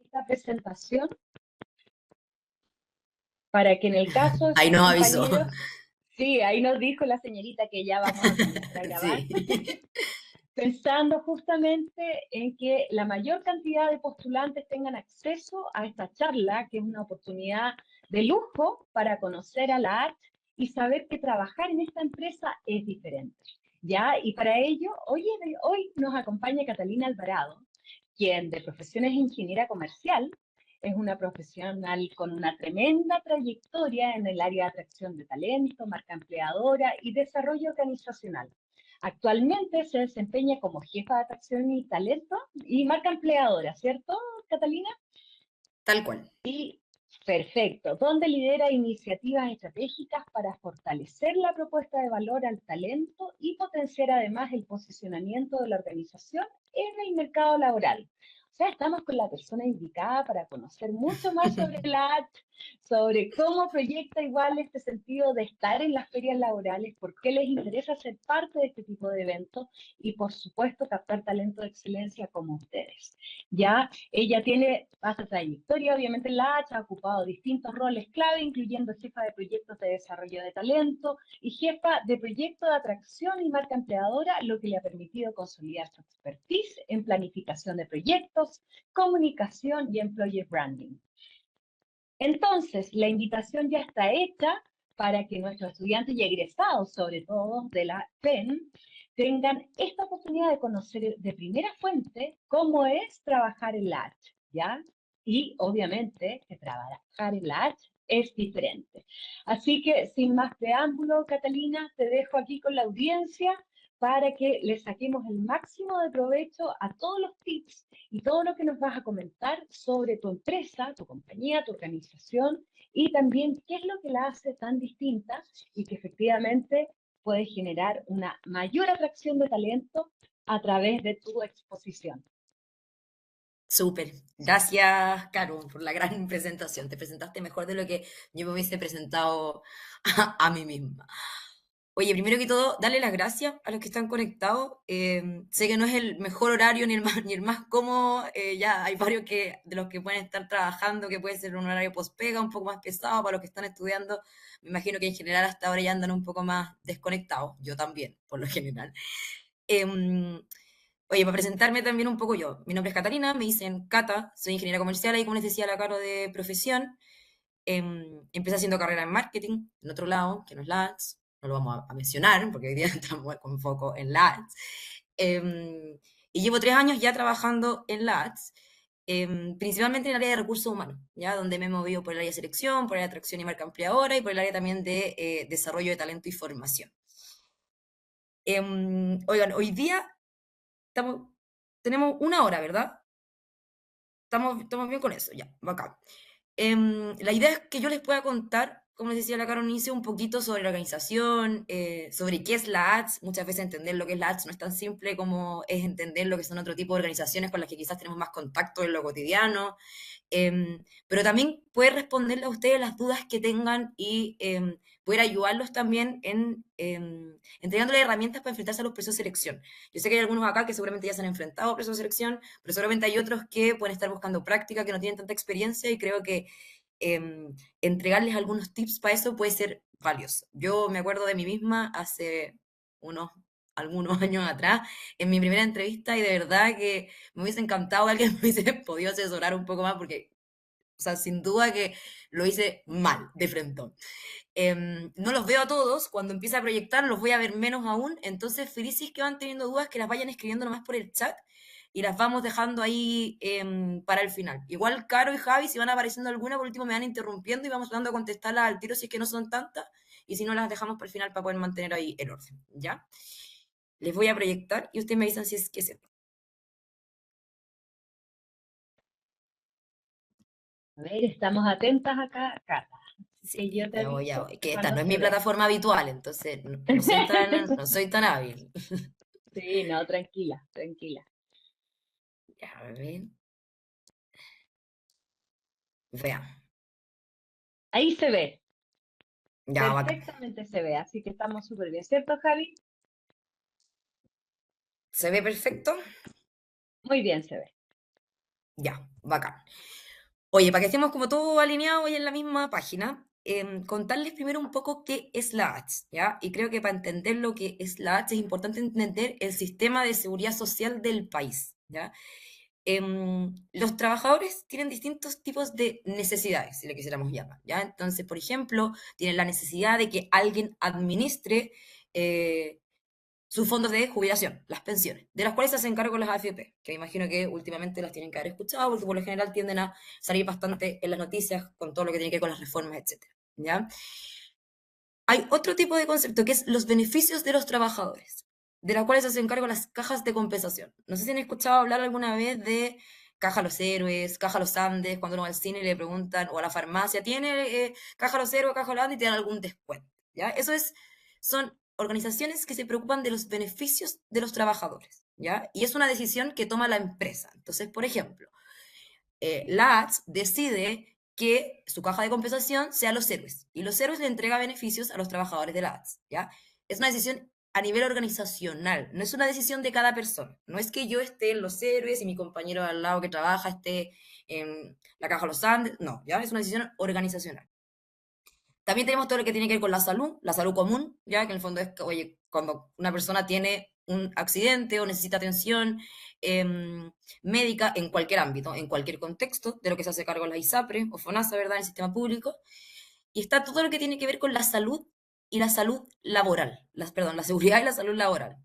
esta presentación para que en el caso de Ahí sus nos avisó. compañeros, sí, ahí nos dijo la señorita que ya vamos a comenzar a grabar, Sí. pensando justamente en que la mayor cantidad de postulantes tengan acceso a esta charla, que es una oportunidad de lujo para conocer a la ART y saber que trabajar en esta empresa es diferente. ¿Ya? Y para ello, hoy nos acompaña Catalina Alvarado, quien de profesión es ingeniera comercial, es una profesional con una tremenda trayectoria en el área de atracción de talento, marca empleadora y desarrollo organizacional. Actualmente se desempeña como jefa de atracción y talento y marca empleadora, ¿cierto, Catalina? Tal cual. Y perfecto, donde lidera iniciativas estratégicas para fortalecer la propuesta de valor al talento y potenciar además el posicionamiento de la organización en el mercado laboral. O sea, estamos con la persona indicada para conocer mucho más sobre la AT, sobre cómo proyecta igual este sentido de estar en las ferias laborales, por qué les interesa ser parte de este tipo de eventos y, por supuesto, captar talento de excelencia como ustedes. Ya ella tiene vasta trayectoria, obviamente en la H, ha ocupado distintos roles clave, incluyendo jefa de proyectos de desarrollo de talento y jefa de proyectos de atracción y marca empleadora, lo que le ha permitido consolidar su expertise en planificación de proyectos, comunicación y employer branding. Entonces, la invitación ya está hecha para que nuestros estudiantes y egresados, sobre todo de la PEN, tengan esta oportunidad de conocer de primera fuente cómo es trabajar en la H, ¿ya? Y obviamente que trabajar en la H es diferente. Así que, sin más preámbulo, Catalina, te dejo aquí con la audiencia para que le saquemos el máximo de provecho a todos los tips y todo lo que nos vas a comentar sobre tu empresa, tu compañía, tu organización y también qué es lo que la hace tan distinta y que efectivamente puede generar una mayor atracción de talento a través de tu exposición. Súper. Gracias, Caro, por la gran presentación. Te presentaste mejor de lo que yo me hubiese presentado a mí misma. Oye, primero que todo, darle las gracias a los que están conectados. Sé que no es el mejor horario ni el más cómodo. Ya hay varios de los que pueden estar trabajando, que puede ser un horario pospega, un poco más pesado para los que están estudiando. Me imagino que en general hasta ahora ya andan un poco más desconectados. Yo también, por lo general. Em, Oye, para presentarme también un poco yo. Mi nombre es Catalina, me dicen Cata, soy ingeniera comercial y como les decía, la Caro de profesión. Empecé haciendo carrera en marketing, en otro lado, que no es la Ads, no lo vamos a mencionar porque hoy día estamos con foco en la Ads. Y llevo 3 años ya trabajando en la Ads, principalmente en el área de recursos humanos, ya donde me he movido por el área de selección, por el área de atracción y marca empleadora y por el área también de desarrollo de talento y formación. Oigan, hoy día estamos, tenemos 1 hora, ¿verdad? Estamos bien con eso, ya, bacán. La idea es que yo les pueda contar, como les decía la Caro inicio, un poquito sobre la organización, sobre qué es la ADS. Muchas veces entender lo que es la ADS no es tan simple como es entender lo que son otro tipo de organizaciones con las que quizás tenemos más contacto en lo cotidiano. Pero también poder responderle a ustedes las dudas que tengan y poder ayudarlos también en entregándoles herramientas para enfrentarse a los procesos de selección. Yo sé que hay algunos acá que seguramente ya se han enfrentado a procesos de selección, pero seguramente hay otros que pueden estar buscando práctica, que no tienen tanta experiencia y creo que entregarles algunos tips para eso puede ser valioso. Yo me acuerdo de mí misma hace algunos años atrás, en mi primera entrevista, y de verdad que me hubiese encantado que alguien me hubiese podido asesorar un poco más, porque, o sea, sin duda que lo hice mal, de frente. No los veo a todos, cuando empiece a proyectar los voy a ver menos aún, entonces felices que van teniendo dudas, que las vayan escribiendo nomás por el chat y las vamos dejando ahí para el final. Igual Caro y Javi, si van apareciendo alguna, por último me van interrumpiendo y vamos dando a contestarlas al tiro si es que no son tantas, y si no las dejamos para el final para poder mantener ahí el orden, ¿ya? Les voy a proyectar y ustedes me dicen si es que se... A ver, estamos atentas acá, Cata. Así Sí, que yo te ya voy, ya aviso voy. Que esta cuando no es se mi vea. plataforma habitual, entonces no soy tan hábil. Sí, no, tranquila, tranquila. Ya, a ver, vean. Ahí se ve, Ya, bacán. perfectamente se ve, así que estamos súper bien, ¿cierto, Javi? ¿Se ve perfecto? Muy bien se ve. Ya, bacán. Oye, para que estemos como todos alineados y en la misma página, contarles primero un poco qué es la ATS, ¿ya? Y creo que para entender lo que es la ATS es importante entender el sistema de seguridad social del país, ¿ya? Los trabajadores tienen distintos tipos de necesidades, si le quisiéramos llamar, ¿ya? Entonces, por ejemplo, tienen la necesidad de que alguien administre eh, sus fondos de jubilación, las pensiones, de las cuales se hacen cargo las AFP, que me imagino que últimamente las tienen que haber escuchado, porque por lo general tienden a salir bastante en las noticias con todo lo que tiene que ver con las reformas, etcétera, ¿ya? Hay otro tipo de concepto que es los beneficios de los trabajadores, de los cuales se hacen cargo las cajas de compensación. No sé si han escuchado hablar alguna vez de Caja Los Héroes, Caja Los Andes, cuando uno va al cine y le preguntan, o a la farmacia, ¿tiene Caja Los Héroes, Caja Los Andes? Y te dan algún descuento, ¿ya? Son organizaciones que se preocupan de los beneficios de los trabajadores, ¿ya? Y es una decisión que toma la empresa. Entonces, por ejemplo, la ATS decide que su caja de compensación sea los héroes, y los héroes le entrega beneficios a los trabajadores de la ATS, ¿ya? Es una decisión a nivel organizacional, no es una decisión de cada persona. No es que yo esté en los héroes y mi compañero al lado que trabaja esté en la caja Los Andes, no, ¿ya? Es una decisión organizacional. También tenemos todo lo que tiene que ver con la salud común, ya que en el fondo es que, oye, cuando una persona tiene un accidente o necesita atención médica en cualquier ámbito, en cualquier contexto, de lo que se hace cargo la ISAPRE o FONASA, ¿verdad?, en el sistema público. Y está todo lo que tiene que ver con la salud y la salud laboral, perdón, la seguridad y la salud laboral.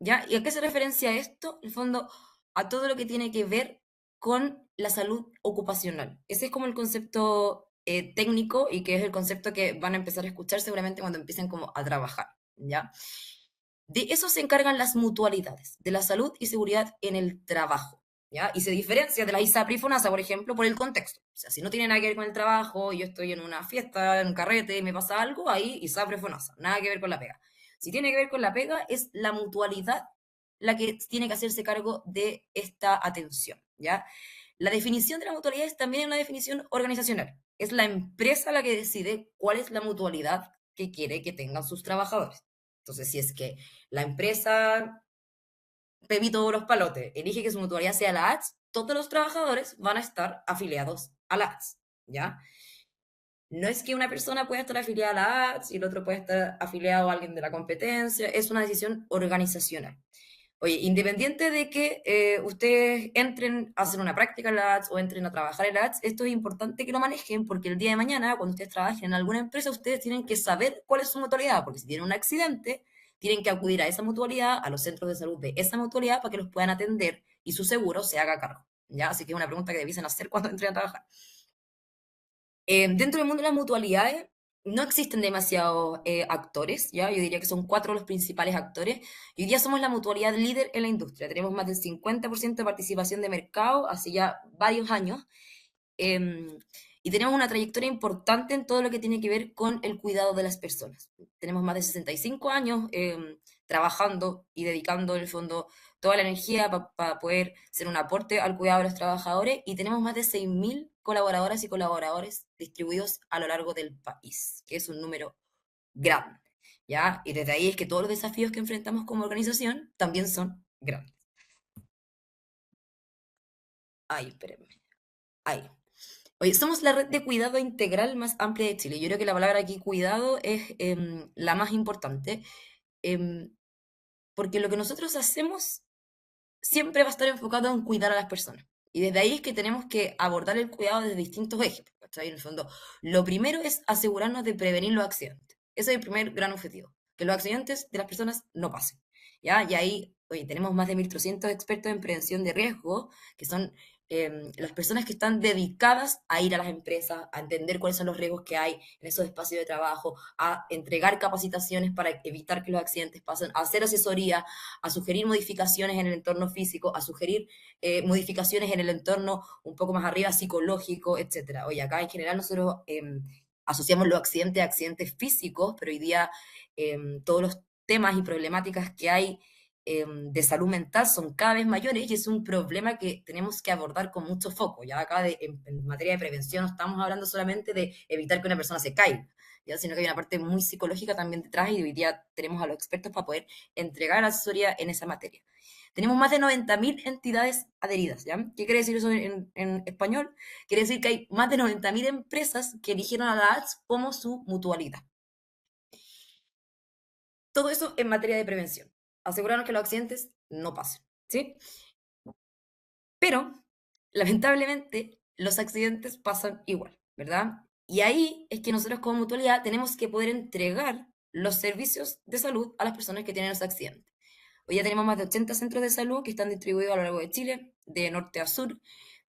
¿Ya? ¿Y a qué se referencia esto? En el fondo, a todo lo que tiene que ver con la salud ocupacional. Ese es como el concepto técnico y que es el concepto que van a empezar a escuchar seguramente cuando empiecen como a trabajar, ¿ya? De eso se encargan las mutualidades, de la salud y seguridad en el trabajo, ¿ya? Y se diferencia de la ISAPRE y FONASA, por ejemplo, por el contexto. O sea, si no tiene nada que ver con el trabajo, yo estoy en una fiesta, en un carrete, y me pasa algo, ahí ISAPRE, FONASA, nada que ver con la pega. Si tiene que ver con la pega, es la mutualidad la que tiene que hacerse cargo de esta atención, ¿ya? La definición de la mutualidad es también una definición organizacional. Es la empresa la que decide cuál es la mutualidad que quiere que tengan sus trabajadores. Entonces, si es que la empresa Pepito los Palotes elige que su mutualidad sea la ATS, todos los trabajadores van a estar afiliados a la ATS, ¿ya? No es que una persona pueda estar afiliada a la ATS y el otro puede estar afiliado a alguien de la competencia, es una decisión organizacional. Oye, independiente de que ustedes entren a hacer una práctica en la ATS o entren a trabajar en la ATS, esto es importante que lo manejen porque el día de mañana, cuando ustedes trabajen en alguna empresa, ustedes tienen que saber cuál es su mutualidad, porque si tienen un accidente, tienen que acudir a esa mutualidad, a los centros de salud de esa mutualidad, para que los puedan atender y su seguro se haga cargo, ¿ya? Así que es una pregunta que debiesen hacer cuando entren a trabajar. Dentro del mundo de las mutualidades no existen demasiados actores, ¿ya? Yo diría que son 4 los principales actores. Y hoy día somos la mutualidad líder en la industria. Tenemos más del 50% de participación de mercado hace ya varios años. em, y tenemos una trayectoria importante en todo lo que tiene que ver con el cuidado de las personas. Tenemos más de 65 años trabajando y dedicando en el fondo toda la energía para poder ser un aporte al cuidado de los trabajadores y tenemos más de 6.000 colaboradoras y colaboradores distribuidos a lo largo del país, que es un número grande, ¿ya? Y desde ahí es que todos los desafíos que enfrentamos como organización también son grandes. Ay, espérenme. Ahí. Oye, somos la red de cuidado integral más amplia de Chile. Yo creo que la palabra aquí cuidado es la más importante, em, porque lo que nosotros hacemos siempre va a estar enfocado en cuidar a las personas. Y desde ahí es que tenemos que abordar el cuidado desde distintos ejes. ¿Cachai? En el fondo, lo primero es asegurarnos de prevenir los accidentes. Ese es el primer gran objetivo, que los accidentes de las personas no pasen. ¿Ya? Y ahí, oye, tenemos más de 1.300 expertos en prevención de riesgo, que son las personas que están dedicadas a ir a las empresas, a entender cuáles son los riesgos que hay en esos espacios de trabajo, a entregar capacitaciones para evitar que los accidentes pasen, a hacer asesoría, a sugerir modificaciones en el entorno físico, a sugerir modificaciones en el entorno un poco más arriba, psicológico, etcétera. Oye, acá en general nosotros asociamos los accidentes a accidentes físicos, pero hoy día todos los temas y problemáticas que hay de salud mental son cada vez mayores y es un problema que tenemos que abordar con mucho foco. Ya acá en materia de prevención no estamos hablando solamente de evitar que una persona se caiga, ¿ya? Sino que hay una parte muy psicológica también detrás y hoy día tenemos a los expertos para poder entregar asesoría en esa materia. tenemos más de 90.000 entidades adheridas, ¿ya? ¿Qué quiere decir eso en español? Quiere decir que hay más de 90.000 empresas que eligieron a la ATS como su mutualidad. Todo eso en materia de prevención. Asegurarnos que los accidentes no pasen, ¿sí? Pero, lamentablemente, los accidentes pasan igual, ¿verdad? Y ahí es que nosotros como mutualidad tenemos que poder entregar los servicios de salud a las personas que tienen los accidentes. Hoy ya tenemos más de 80 centros de salud que están distribuidos a lo largo de Chile, de norte a sur.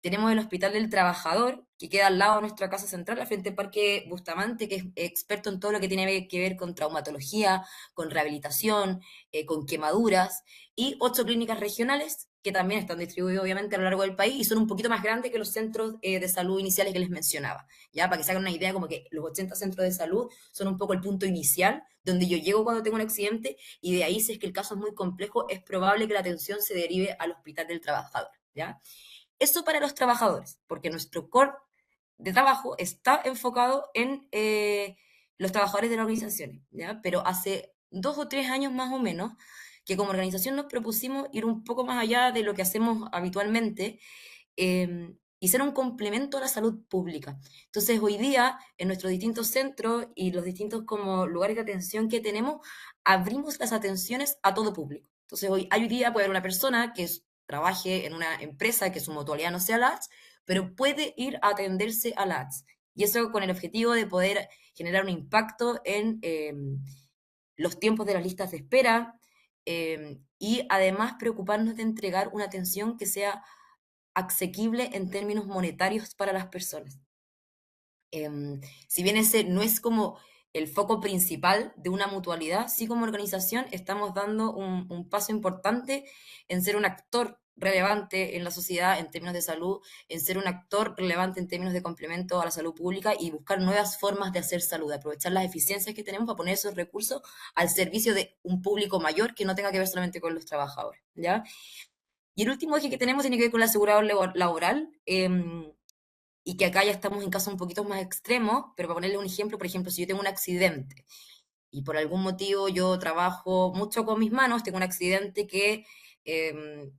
Tenemos el Hospital del Trabajador, que queda al lado de nuestra casa central, al frente del Parque Bustamante, que es experto en todo lo que tiene que ver con traumatología, con rehabilitación, con quemaduras, y 8 clínicas regionales que también están distribuidos obviamente a lo largo del país y son un poquito más grandes que los centros de salud iniciales que les mencionaba, ¿ya? Para que se hagan una idea, como que los 80 centros de salud son un poco el punto inicial, donde yo llego cuando tengo un accidente, y de ahí, si es que el caso es muy complejo, es probable que la atención se derive al Hospital del Trabajador, ¿ya? Eso para los trabajadores, porque nuestro core de trabajo está enfocado en los trabajadores de las organizaciones, ¿ya? Pero hace 2 o 3 años más o menos, que como organización nos propusimos ir un poco más allá de lo que hacemos habitualmente, y ser un complemento a la salud pública. Entonces, hoy día, en nuestros distintos centros y los distintos como lugares de atención que tenemos, abrimos las atenciones a todo público. Entonces, hoy día puede haber una persona que trabaje en una empresa que su mutualidad no sea la ATS, pero puede ir a atenderse a la ATS. Y eso con el objetivo de poder generar un impacto en los tiempos de las listas de espera, y además preocuparnos de entregar una atención que sea asequible en términos monetarios para las personas. Si bien ese no es como el foco principal de una mutualidad, sí, como organización estamos dando un paso importante en ser un actor relevante en la sociedad en términos de salud, en ser un actor relevante en términos de complemento a la salud pública y buscar nuevas formas de hacer salud, aprovechar las eficiencias que tenemos para poner esos recursos al servicio de un público mayor que no tenga que ver solamente con los trabajadores, ¿ya? Y el último eje que tenemos tiene que ver con el asegurado laboral, y que acá ya estamos en casos un poquito más extremos, pero para ponerle un ejemplo, por ejemplo, si yo tengo un accidente y por algún motivo yo trabajo mucho con mis manos, tengo un accidente que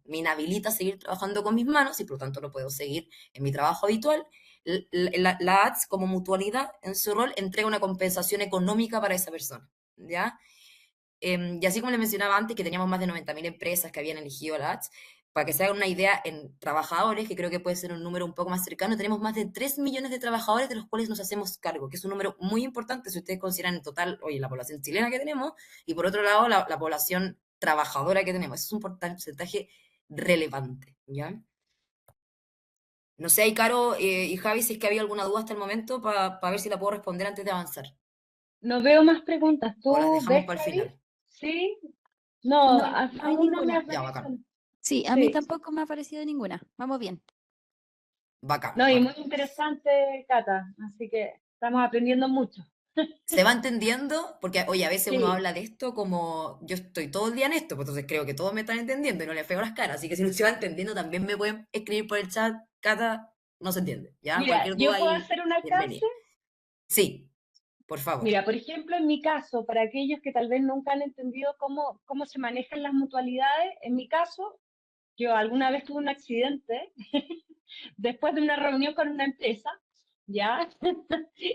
me inhabilita a seguir trabajando con mis manos y por lo tanto no puedo seguir en mi trabajo habitual, la ATS como mutualidad en su rol entrega una compensación económica para esa persona, ¿ya? Y así como les mencionaba antes, que teníamos más de 90.000 empresas que habían elegido la ATS, para que se hagan una idea en trabajadores, que creo que puede ser un número un poco más cercano, tenemos más de 3 millones de trabajadores de los cuales nos hacemos cargo, que es un número muy importante si ustedes consideran en total, oye, la población chilena que tenemos, y por otro lado, la población trabajadora que tenemos. Eso es un porcentaje relevante, ¿ya? No sé, ahí Caro y Javi, si es que había alguna duda hasta el momento, para ver si la puedo responder antes de avanzar. No veo más preguntas. O las ¿Tú dejamos ves, para el Javi? final. ¿Sí? No, No, no hay aún no me ninguna. Ya, bacán. aparecen. Sí, a mí Sí. tampoco me ha parecido ninguna. Vamos bien. Bacán, No, y muy bacán. interesante, Cata. Así que estamos aprendiendo mucho. Se va entendiendo, porque, oye, a veces uno Sí. habla de esto como yo estoy todo el día en esto, pues entonces creo que todos me están entendiendo y no les pego las caras. Así que si no se va entendiendo, también me pueden escribir por el chat, Cata, no se entiende, ¿ya? Mira, Cualquier yo duda puedo ahí, hacer una clase. bienvenida. Sí, por favor. Mira, por ejemplo, en mi caso, para aquellos que tal vez nunca han entendido cómo se manejan las mutualidades, en mi caso, yo alguna vez tuve un accidente después de una reunión con una empresa, ¿ya?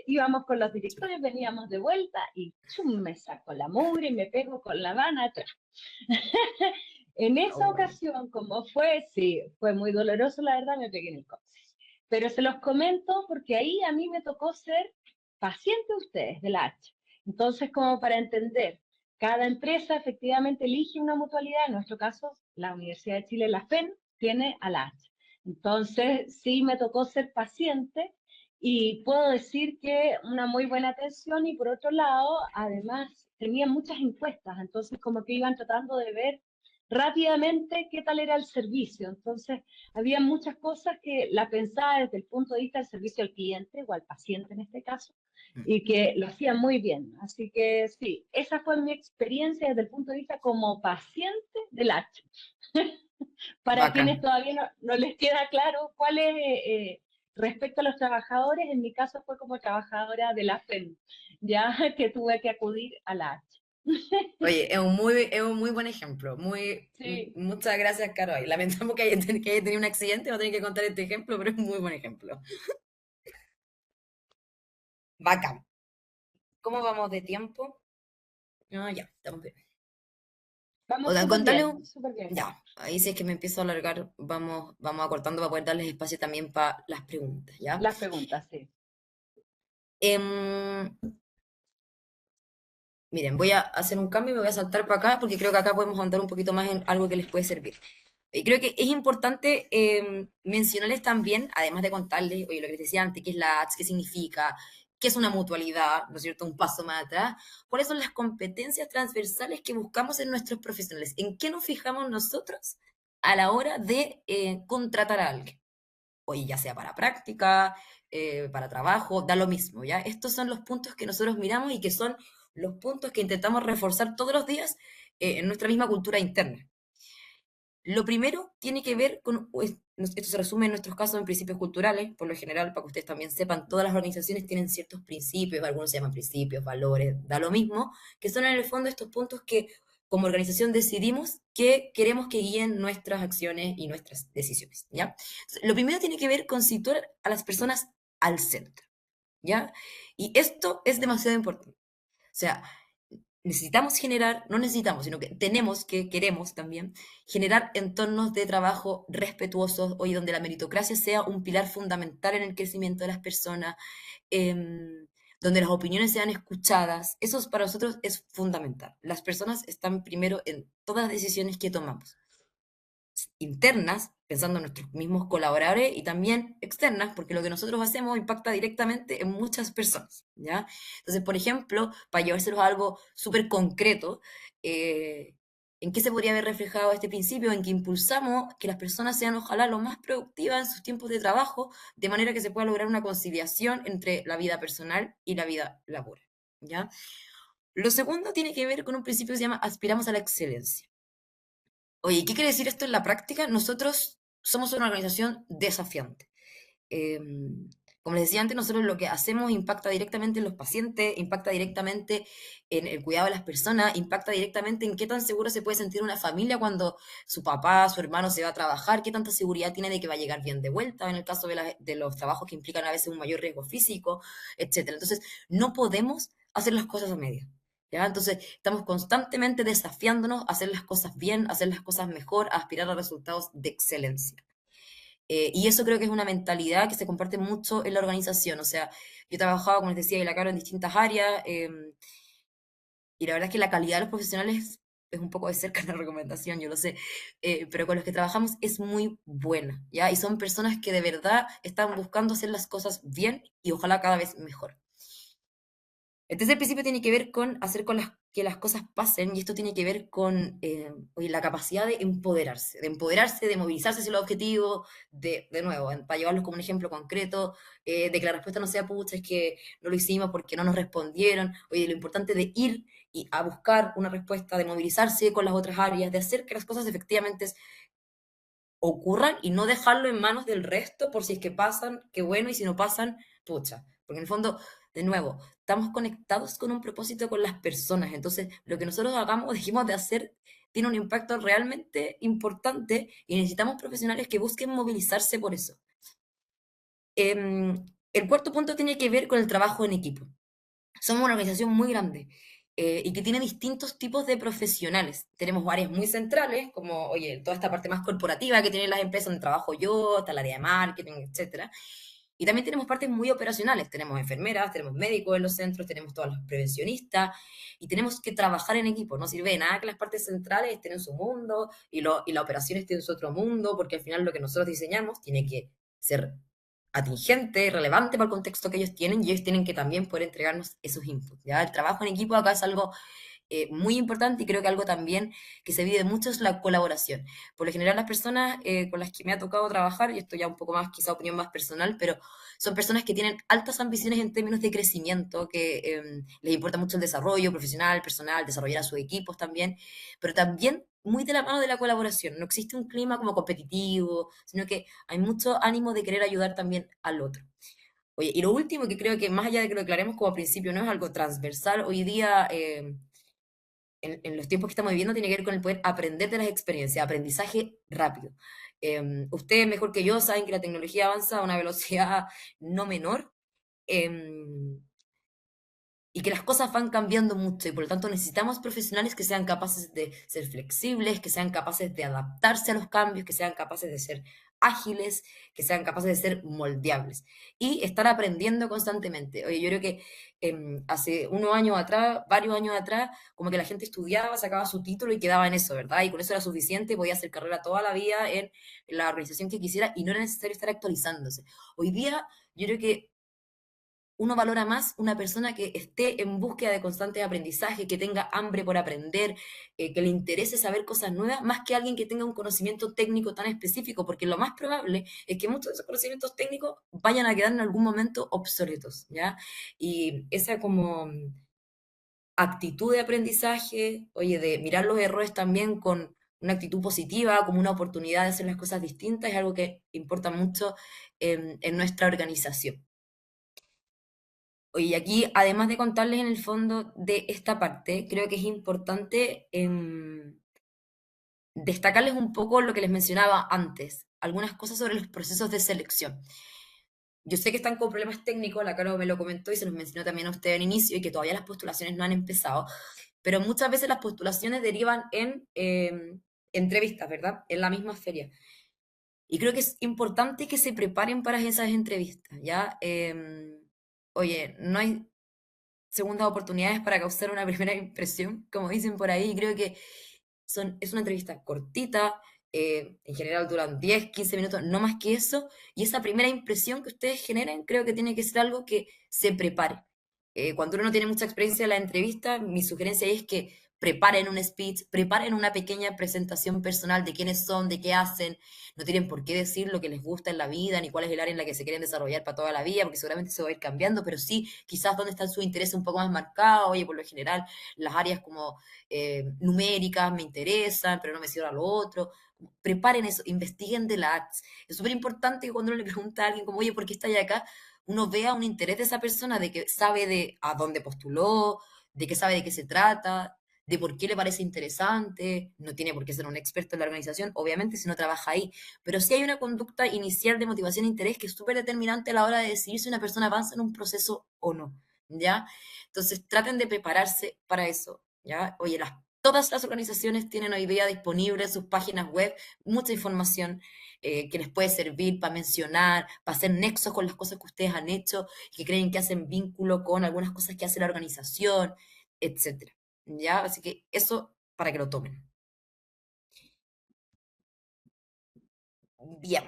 Íbamos con los directores, veníamos de vuelta y chum, me saco la mugre y me pego con la mano atrás. En esa Oh, ocasión, como fue, sí, fue muy doloroso, la verdad, me pegué en el coxis. Pero se los comento porque ahí a mí me tocó ser paciente de ustedes, del H. Entonces, como para entender, cada empresa efectivamente elige una mutualidad, en nuestro caso, la Universidad de Chile, la FEN, tiene al H. Entonces, sí me tocó ser paciente y puedo decir que una muy buena atención y por otro lado, además, tenían muchas encuestas, entonces como que iban tratando de ver rápidamente qué tal era el servicio. Entonces, había muchas cosas que la pensaba desde el punto de vista del servicio al cliente o al paciente en este caso, mm, y que lo hacían muy bien. Así que sí, esa fue mi experiencia desde el punto de vista como paciente del H. Para quienes bacán. todavía no les queda claro cuál es, respecto a los trabajadores, en mi caso fue como trabajadora de la FEM, ya que tuve que acudir a la H. Oye, es un muy buen ejemplo. Sí. Muchas gracias, Caro. Y lamentamos que haya tenido un accidente, va a tener que contar este ejemplo, pero es un muy buen ejemplo. Bacán. ¿Cómo vamos de tiempo? Ah, ya, estamos bien. Vamos Oigan, contarle súper bien, Caro. Ya, ahí si es que me empiezo a alargar, vamos acortando para poder darles espacio también para las preguntas, ¿ya? Las preguntas, sí. Em, Miren, voy a hacer un cambio y me voy a saltar para acá porque creo que acá podemos andar un poquito más en algo que les puede servir. Y creo que es importante mencionarles también, además de contarles, oye, lo que les decía antes, qué es la ATS, qué significa, qué es una mutualidad, ¿no es cierto? Un paso más atrás. ¿Cuáles son las competencias transversales que buscamos en nuestros profesionales? ¿En qué nos fijamos nosotros a la hora de contratar a alguien? Oye, ya sea para práctica, para trabajo, da lo mismo, ¿ya? Estos son los puntos que nosotros miramos y que son los puntos que intentamos reforzar todos los días en nuestra misma cultura interna. Lo primero tiene que ver con, esto se resume en nuestros casos en principios culturales, por lo general, para que ustedes también sepan, todas las organizaciones tienen ciertos principios, algunos se llaman principios, valores, da lo mismo, que son en el fondo estos puntos que como organización decidimos que queremos que guíen nuestras acciones y nuestras decisiones, ¿ya? Lo primero tiene que ver con situar a las personas al centro, ¿ya? Y esto es demasiado importante. O sea, necesitamos generar, no necesitamos, sino que tenemos que, queremos también, generar entornos de trabajo respetuosos, hoy donde la meritocracia sea un pilar fundamental en el crecimiento de las personas, donde las opiniones sean escuchadas. Eso para nosotros es fundamental. Las personas están primero en todas las decisiones que tomamos internas, pensando en nuestros mismos colaboradores, y también externas, porque lo que nosotros hacemos impacta directamente en muchas personas, ¿ya? Entonces, por ejemplo, para llevárselos a algo súper concreto, ¿en qué se podría haber reflejado este principio? En que impulsamos que las personas sean ojalá lo más productivas en sus tiempos de trabajo, de manera que se pueda lograr una conciliación entre la vida personal y la vida laboral, ¿ya? Lo segundo tiene que ver con un principio que se llama aspiramos a la excelencia. Oye, ¿qué quiere decir esto en la práctica? Nosotros somos una organización desafiante. Como les decía antes, nosotros lo que hacemos impacta directamente en los pacientes, impacta directamente en el cuidado de las personas, impacta directamente en qué tan seguro se puede sentir una familia cuando su papá, su hermano se va a trabajar, qué tanta seguridad tiene de que va a llegar bien de vuelta, en el caso de los trabajos que implican a veces un mayor riesgo físico, etcétera. Entonces, no podemos hacer las cosas a medias. ¿Ya? Entonces, estamos constantemente desafiándonos a hacer las cosas bien, a hacer las cosas mejor, a aspirar a resultados de excelencia. Y eso creo que es una mentalidad que se comparte mucho en la organización. O sea, yo he trabajado, como les decía, y la Caro en distintas áreas, y la verdad es que la calidad de los profesionales es un poco de cerca la recomendación, yo lo sé, pero con los que trabajamos es muy buena, ¿ya? Y son personas que de verdad están buscando hacer las cosas bien y ojalá cada vez mejor. El tercer principio tiene que ver con hacer que las cosas pasen, y esto tiene que ver con oye, la capacidad de movilizarse hacia el objetivo, de nuevo, para llevarlos como un ejemplo concreto, de que la respuesta no sea, pucha, es que no lo hicimos porque no nos respondieron, oye, lo importante de ir y a buscar una respuesta, de movilizarse con las otras áreas, de hacer que las cosas efectivamente ocurran y no dejarlo en manos del resto por si es que pasan, qué bueno, y si no pasan, pucha. Porque en el fondo, de nuevo, estamos conectados con un propósito con las personas. Entonces, lo que nosotros hagamos, dejemos de hacer, tiene un impacto realmente importante y necesitamos profesionales que busquen movilizarse por eso. El cuarto punto tiene que ver con el trabajo en equipo. Somos una organización muy grande y que tiene distintos tipos de profesionales. Tenemos áreas muy centrales, como, oye, toda esta parte más corporativa que tienen las empresas donde trabajo yo, está el área de marketing, etcétera. Y también tenemos partes muy operacionales. Tenemos enfermeras, tenemos médicos en los centros, tenemos todos los prevencionistas y tenemos que trabajar en equipo. No sirve de nada que las partes centrales estén en su mundo y la operación esté en su otro mundo, porque al final lo que nosotros diseñamos tiene que ser atingente, relevante para el contexto que ellos tienen y ellos tienen que también poder entregarnos esos inputs. ¿Ya? El trabajo en equipo acá es algo muy importante y creo que algo también que se vive mucho es la colaboración. Por lo general las personas con las que me ha tocado trabajar, y esto ya un poco más, quizá opinión más personal, pero son personas que tienen altas ambiciones en términos de crecimiento, que les importa mucho el desarrollo profesional, personal, desarrollar a sus equipos también, pero también muy de la mano de la colaboración. No existe un clima como competitivo, sino que hay mucho ánimo de querer ayudar también al otro. Oye, y lo último que creo que más allá de que lo declaremos como principio, no es algo transversal, hoy día en los tiempos que estamos viviendo tiene que ver con el poder aprender de las experiencias, aprendizaje rápido. Ustedes mejor que yo saben que la tecnología avanza a una velocidad no menor. em, y que las cosas van cambiando mucho y por lo tanto necesitamos profesionales que sean capaces de ser flexibles, que sean capaces de adaptarse a los cambios, que sean capaces de ser ágiles, que sean capaces de ser moldeables y estar aprendiendo constantemente. Oye, yo creo que hace unos años atrás, varios años atrás, como que la gente estudiaba, sacaba su título y quedaba en eso, ¿verdad? Y con eso era suficiente, podía hacer carrera toda la vida en la organización que quisiera y no era necesario estar actualizándose. Hoy día, yo creo que uno valora más una persona que esté en búsqueda de constante aprendizaje, que tenga hambre por aprender, que le interese saber cosas nuevas, más que alguien que tenga un conocimiento técnico tan específico, porque lo más probable es que muchos de esos conocimientos técnicos vayan a quedar en algún momento obsoletos, ¿ya? Y esa como actitud de aprendizaje, oye, de mirar los errores también con una actitud positiva, como una oportunidad de hacer las cosas distintas, es algo que importa mucho en nuestra organización. Oye, y aquí, además de contarles en el fondo de esta parte, creo que es importante destacarles un poco lo que les mencionaba antes, algunas cosas sobre los procesos de selección. Yo sé que están con problemas técnicos, la Caro me lo comentó y se los mencionó también a usted al inicio, y que todavía las postulaciones no han empezado, pero muchas veces las postulaciones derivan en entrevistas, ¿verdad? En la misma feria. Y creo que es importante que se preparen para esas entrevistas, ¿ya? Oye, no hay segundas oportunidades para causar una primera impresión, como dicen por ahí. Creo que es una entrevista cortita, en general duran 10, 15 minutos, no más que eso, y esa primera impresión que ustedes generen creo que tiene que ser algo que se prepare. Cuando uno no tiene mucha experiencia en la entrevista, mi sugerencia es que preparen un speech, preparen una pequeña presentación personal de quiénes son, de qué hacen, no tienen por qué decir lo que les gusta en la vida, ni cuál es el área en la que se quieren desarrollar para toda la vida, porque seguramente se va a ir cambiando, pero sí quizás dónde están sus intereses un poco más marcados, oye, por lo general las áreas como numéricas me interesan, pero no me cierro a lo otro. Preparen eso, investiguen de la ads. Es súper importante que cuando uno le pregunta a alguien como, oye, ¿por qué está acá? Uno vea un interés de esa persona, de que sabe de a dónde postuló, de que sabe de qué se trata, de por qué le parece interesante. No tiene por qué ser un experto en la organización, obviamente, si no trabaja ahí, pero sí hay una conducta inicial de motivación e interés que es súper determinante a la hora de decidir si una persona avanza en un proceso o no, ¿ya? Entonces traten de prepararse para eso, ¿ya? Oye, todas las organizaciones tienen hoy día disponible en sus páginas web mucha información que les puede servir para mencionar, para hacer nexos con las cosas que ustedes han hecho, que creen que hacen vínculo con algunas cosas que hace la organización, etcétera, ¿ya? Así que eso para que lo tomen. Bien.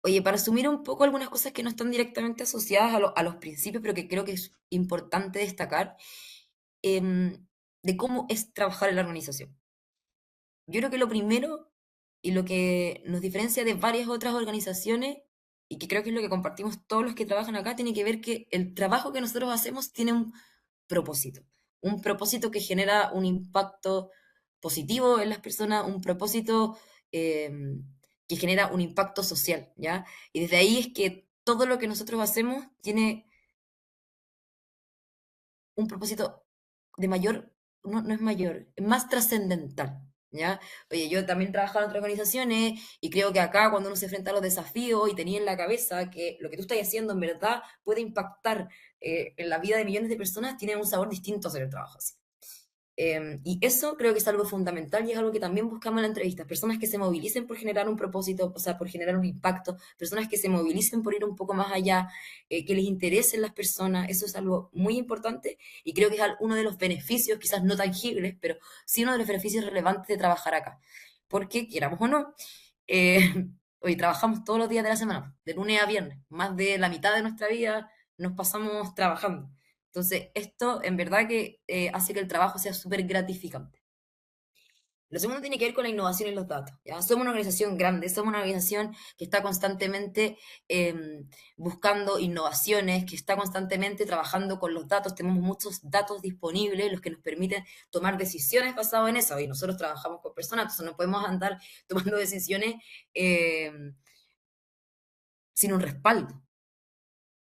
Oye, para asumir un poco algunas cosas que no están directamente asociadas a los principios, pero que creo que es importante destacar, de cómo es trabajar en la organización. Yo creo que lo primero y lo que nos diferencia de varias otras organizaciones, y que creo que es lo que compartimos todos los que trabajan acá, tiene que ver que el trabajo que nosotros hacemos tiene un propósito que genera un impacto positivo en las personas, un propósito que genera un impacto social, ¿ya? Y desde ahí es que todo lo que nosotros hacemos tiene un propósito de mayor, no, no es mayor, es más trascendental, ¿ya? Oye, yo también trabajo en otras organizaciones y creo que acá cuando uno se enfrenta a los desafíos y tenía en la cabeza que lo que tú estás haciendo en verdad puede impactar en la vida de millones de personas, tiene un sabor distinto hacer el trabajo así. Y eso creo que es algo fundamental y es algo que también buscamos en la entrevista. Personas que se movilicen por generar un propósito, o sea, por generar un impacto, personas que se movilicen por ir un poco más allá, que les interesen las personas. Eso es algo muy importante y creo que es uno de los beneficios, quizás no tangibles, pero sí uno de los beneficios relevantes de trabajar acá. Porque, quieramos o no, eh, hoy trabajamos todos los días de la semana, de lunes a viernes. Más de la mitad de nuestra vida nos pasamos trabajando. Entonces, esto en verdad que hace que el trabajo sea súper gratificante. Lo segundo tiene que ver con la innovación en los datos. ¿Ya? Somos una organización grande, somos una organización que está constantemente buscando innovaciones, que está constantemente trabajando con los datos. Tenemos muchos datos disponibles, los que nos permiten tomar decisiones basadas en eso. Y nosotros trabajamos con personas, entonces no podemos andar tomando decisiones eh, sin un respaldo.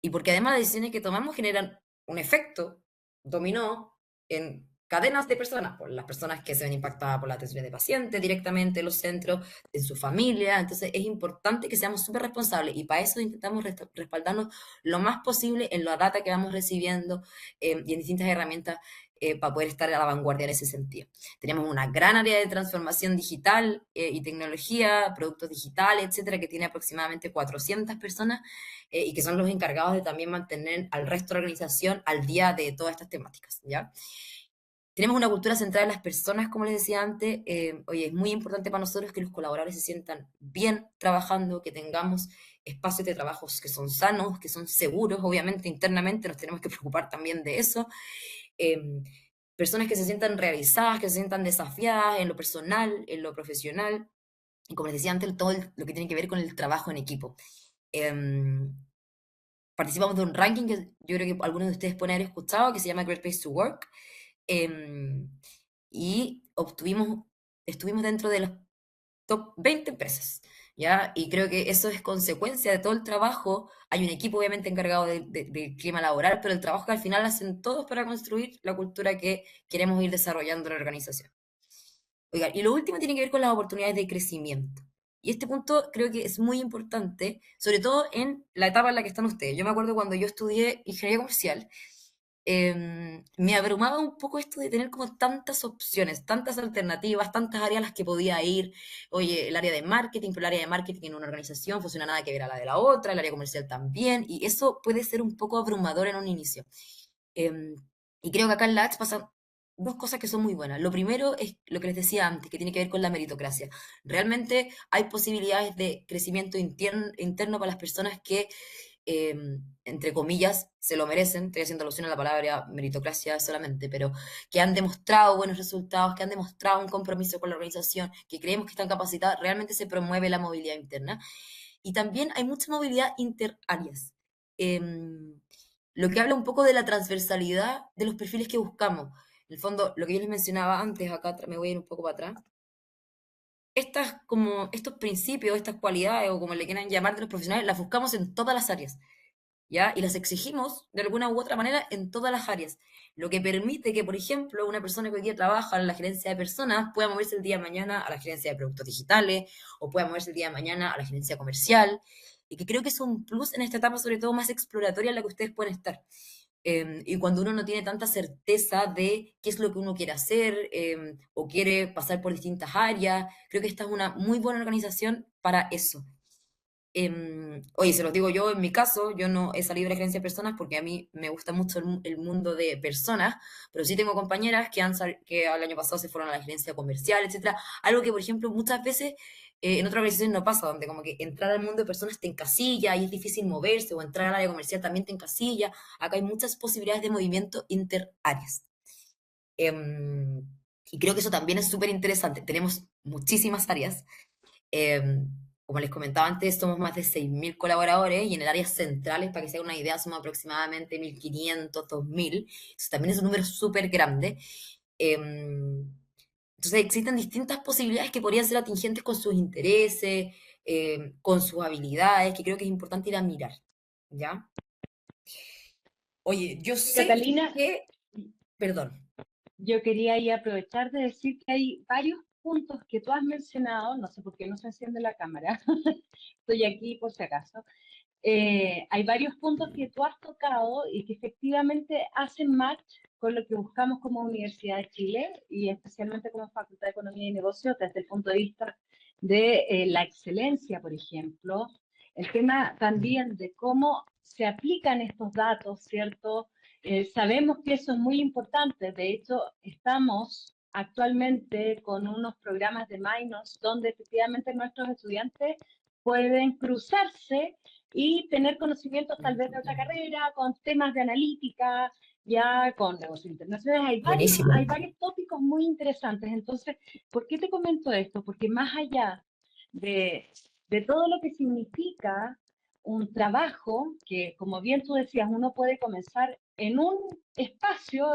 Y porque además las decisiones que tomamos generan un efecto dominó en cadenas de personas, por las personas que se ven impactadas por la atención de pacientes directamente en los centros, en su familia. Entonces es importante que seamos súper responsables y para eso intentamos respaldarnos lo más posible en la data que vamos recibiendo y en distintas herramientas para poder estar a la vanguardia en ese sentido. Tenemos una gran área de transformación digital y tecnología, productos digitales, etcétera, que tiene aproximadamente 400 personas y que son los encargados de también mantener al resto de la organización al día de todas estas temáticas, ¿ya? Tenemos una cultura centrada en las personas, como les decía antes. Oye, es muy importante para nosotros que los colaboradores se sientan bien trabajando, que tengamos espacios de trabajo que son sanos, que son seguros. Obviamente, internamente nos tenemos que preocupar también de eso. Personas que se sientan realizadas, que se sientan desafiadas en lo personal, en lo profesional. Y como les decía antes, todo lo que tiene que ver con el trabajo en equipo. Participamos de un ranking que yo creo que algunos de ustedes pueden haber escuchado, que se llama Great Place to Work. Y estuvimos dentro de los top 20 empresas, ¿ya? Y creo que eso es consecuencia de todo el trabajo. Hay un equipo obviamente encargado del clima laboral, pero el trabajo que al final hacen todos para construir la cultura que queremos ir desarrollando en la organización. Oigan, y lo último tiene que ver con las oportunidades de crecimiento. Y este punto creo que es muy importante, sobre todo en la etapa en la que están ustedes. Yo me acuerdo cuando yo estudié ingeniería comercial, me abrumaba un poco esto de tener como tantas opciones, tantas alternativas, tantas áreas a las que podía ir. Oye, el área de marketing, pero el área de marketing en una organización funciona nada que ver a la de la otra, el área comercial también, y eso puede ser un poco abrumador en un inicio. Em, y creo que acá en la Ads pasan dos cosas que son muy buenas. Lo primero es lo que les decía antes, que tiene que ver con la meritocracia. Realmente hay posibilidades de crecimiento interno para las personas que entre comillas, se lo merecen, estoy haciendo alusión a la palabra meritocracia solamente, pero que han demostrado buenos resultados, que han demostrado un compromiso con la organización, que creemos que están capacitadas, realmente se promueve la movilidad interna. Y también hay mucha movilidad interáreas, lo que habla un poco de la transversalidad de los perfiles que buscamos. En el fondo, lo que yo les mencionaba antes, acá me voy a ir un poco para atrás, estos principios, estas cualidades, o como le quieran llamar de los profesionales, las buscamos en todas las áreas. ¿Ya? Y las exigimos de alguna u otra manera en todas las áreas, lo que permite que, por ejemplo, una persona que hoy día trabaja en la gerencia de personas pueda moverse el día de mañana a la gerencia de productos digitales o pueda moverse el día de mañana a la gerencia comercial, y que creo que es un plus en esta etapa, sobre todo más exploratoria en la que ustedes pueden estar. Y cuando uno no tiene tanta certeza de qué es lo que uno quiere hacer o quiere pasar por distintas áreas, creo que esta es una muy buena organización para eso. Oye, se los digo yo, en mi caso, yo no he salido de la gerencia de personas porque a mí me gusta mucho el mundo de personas, pero sí tengo compañeras que al año pasado se fueron a la gerencia comercial, etcétera. Algo que, por ejemplo, muchas veces en otras organizaciones no pasa, donde como que entrar al mundo de personas te encasilla y es difícil moverse, o entrar al área comercial también te encasilla. Acá hay muchas posibilidades de movimiento interáreas. Em, y creo que eso también es súper interesante. Tenemos muchísimas áreas. Como les comentaba antes, somos más de 6.000 colaboradores y en el área centrales, para que se hagan una idea, somos aproximadamente 1.500, 2.000. Entonces también es un número súper grande. Entonces existen distintas posibilidades que podrían ser atingentes con sus intereses, con sus habilidades, que creo que es importante ir a mirar, ¿ya? Oye, yo sé Catalina, que... Perdón. yo quería ahí aprovechar de decir que hay varios puntos que tú has mencionado, no sé por qué no se enciende la cámara, estoy aquí por si acaso. Hay varios puntos que tú has tocado y que efectivamente hacen match con lo que buscamos como Universidad de Chile y especialmente como Facultad de Economía y Negocios desde el punto de vista de la excelencia, por ejemplo. El tema también de cómo se aplican estos datos, ¿cierto? Sabemos que eso es muy importante. De hecho, estamos actualmente con unos programas de Minos donde efectivamente nuestros estudiantes pueden cruzarse y tener conocimientos tal vez de otra carrera, con temas de analítica, ya con negocios internacionales. Buenísimo. Hay varios tópicos muy interesantes. Entonces, ¿por qué te comento esto? Porque más allá de, de todo lo que significa un trabajo, que como bien tú decías, uno puede comenzar en un espacio,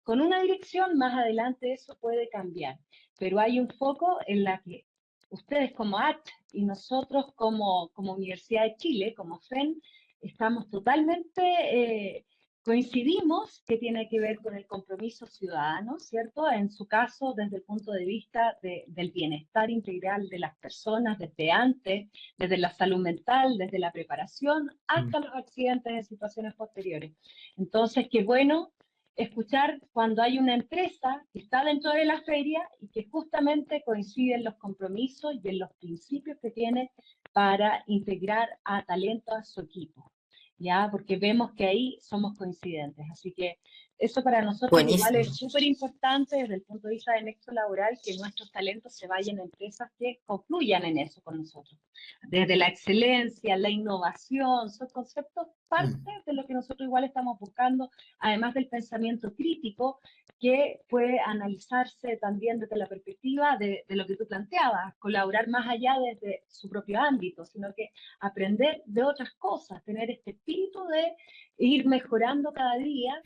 con una dirección, más adelante eso puede cambiar. Pero hay un foco en la que ustedes como AT y nosotros como Universidad de Chile, como FEN, estamos totalmente Coincidimos que tiene que ver con el compromiso ciudadano, ¿cierto? En su caso, desde el punto de vista del bienestar integral de las personas, desde antes, desde la salud mental, desde la preparación, hasta los accidentes en situaciones posteriores. Entonces, qué bueno escuchar cuando hay una empresa que está dentro de la feria y que justamente coincide en los compromisos y en los principios que tiene para integrar a talento a su equipo. ¿Ya? Porque vemos que ahí somos coincidentes. Así que eso para nosotros igual Buenísimo. es súper importante desde el punto de vista del nexo laboral, que nuestros talentos se vayan a empresas que confluyan en eso con nosotros. Desde la excelencia, la innovación, son conceptos parte de lo que nosotros igual estamos buscando, además del pensamiento crítico, que puede analizarse también desde la perspectiva de lo que tú planteabas, colaborar más allá desde su propio ámbito, sino que aprender de otras cosas, tener este espíritu de ir mejorando cada día.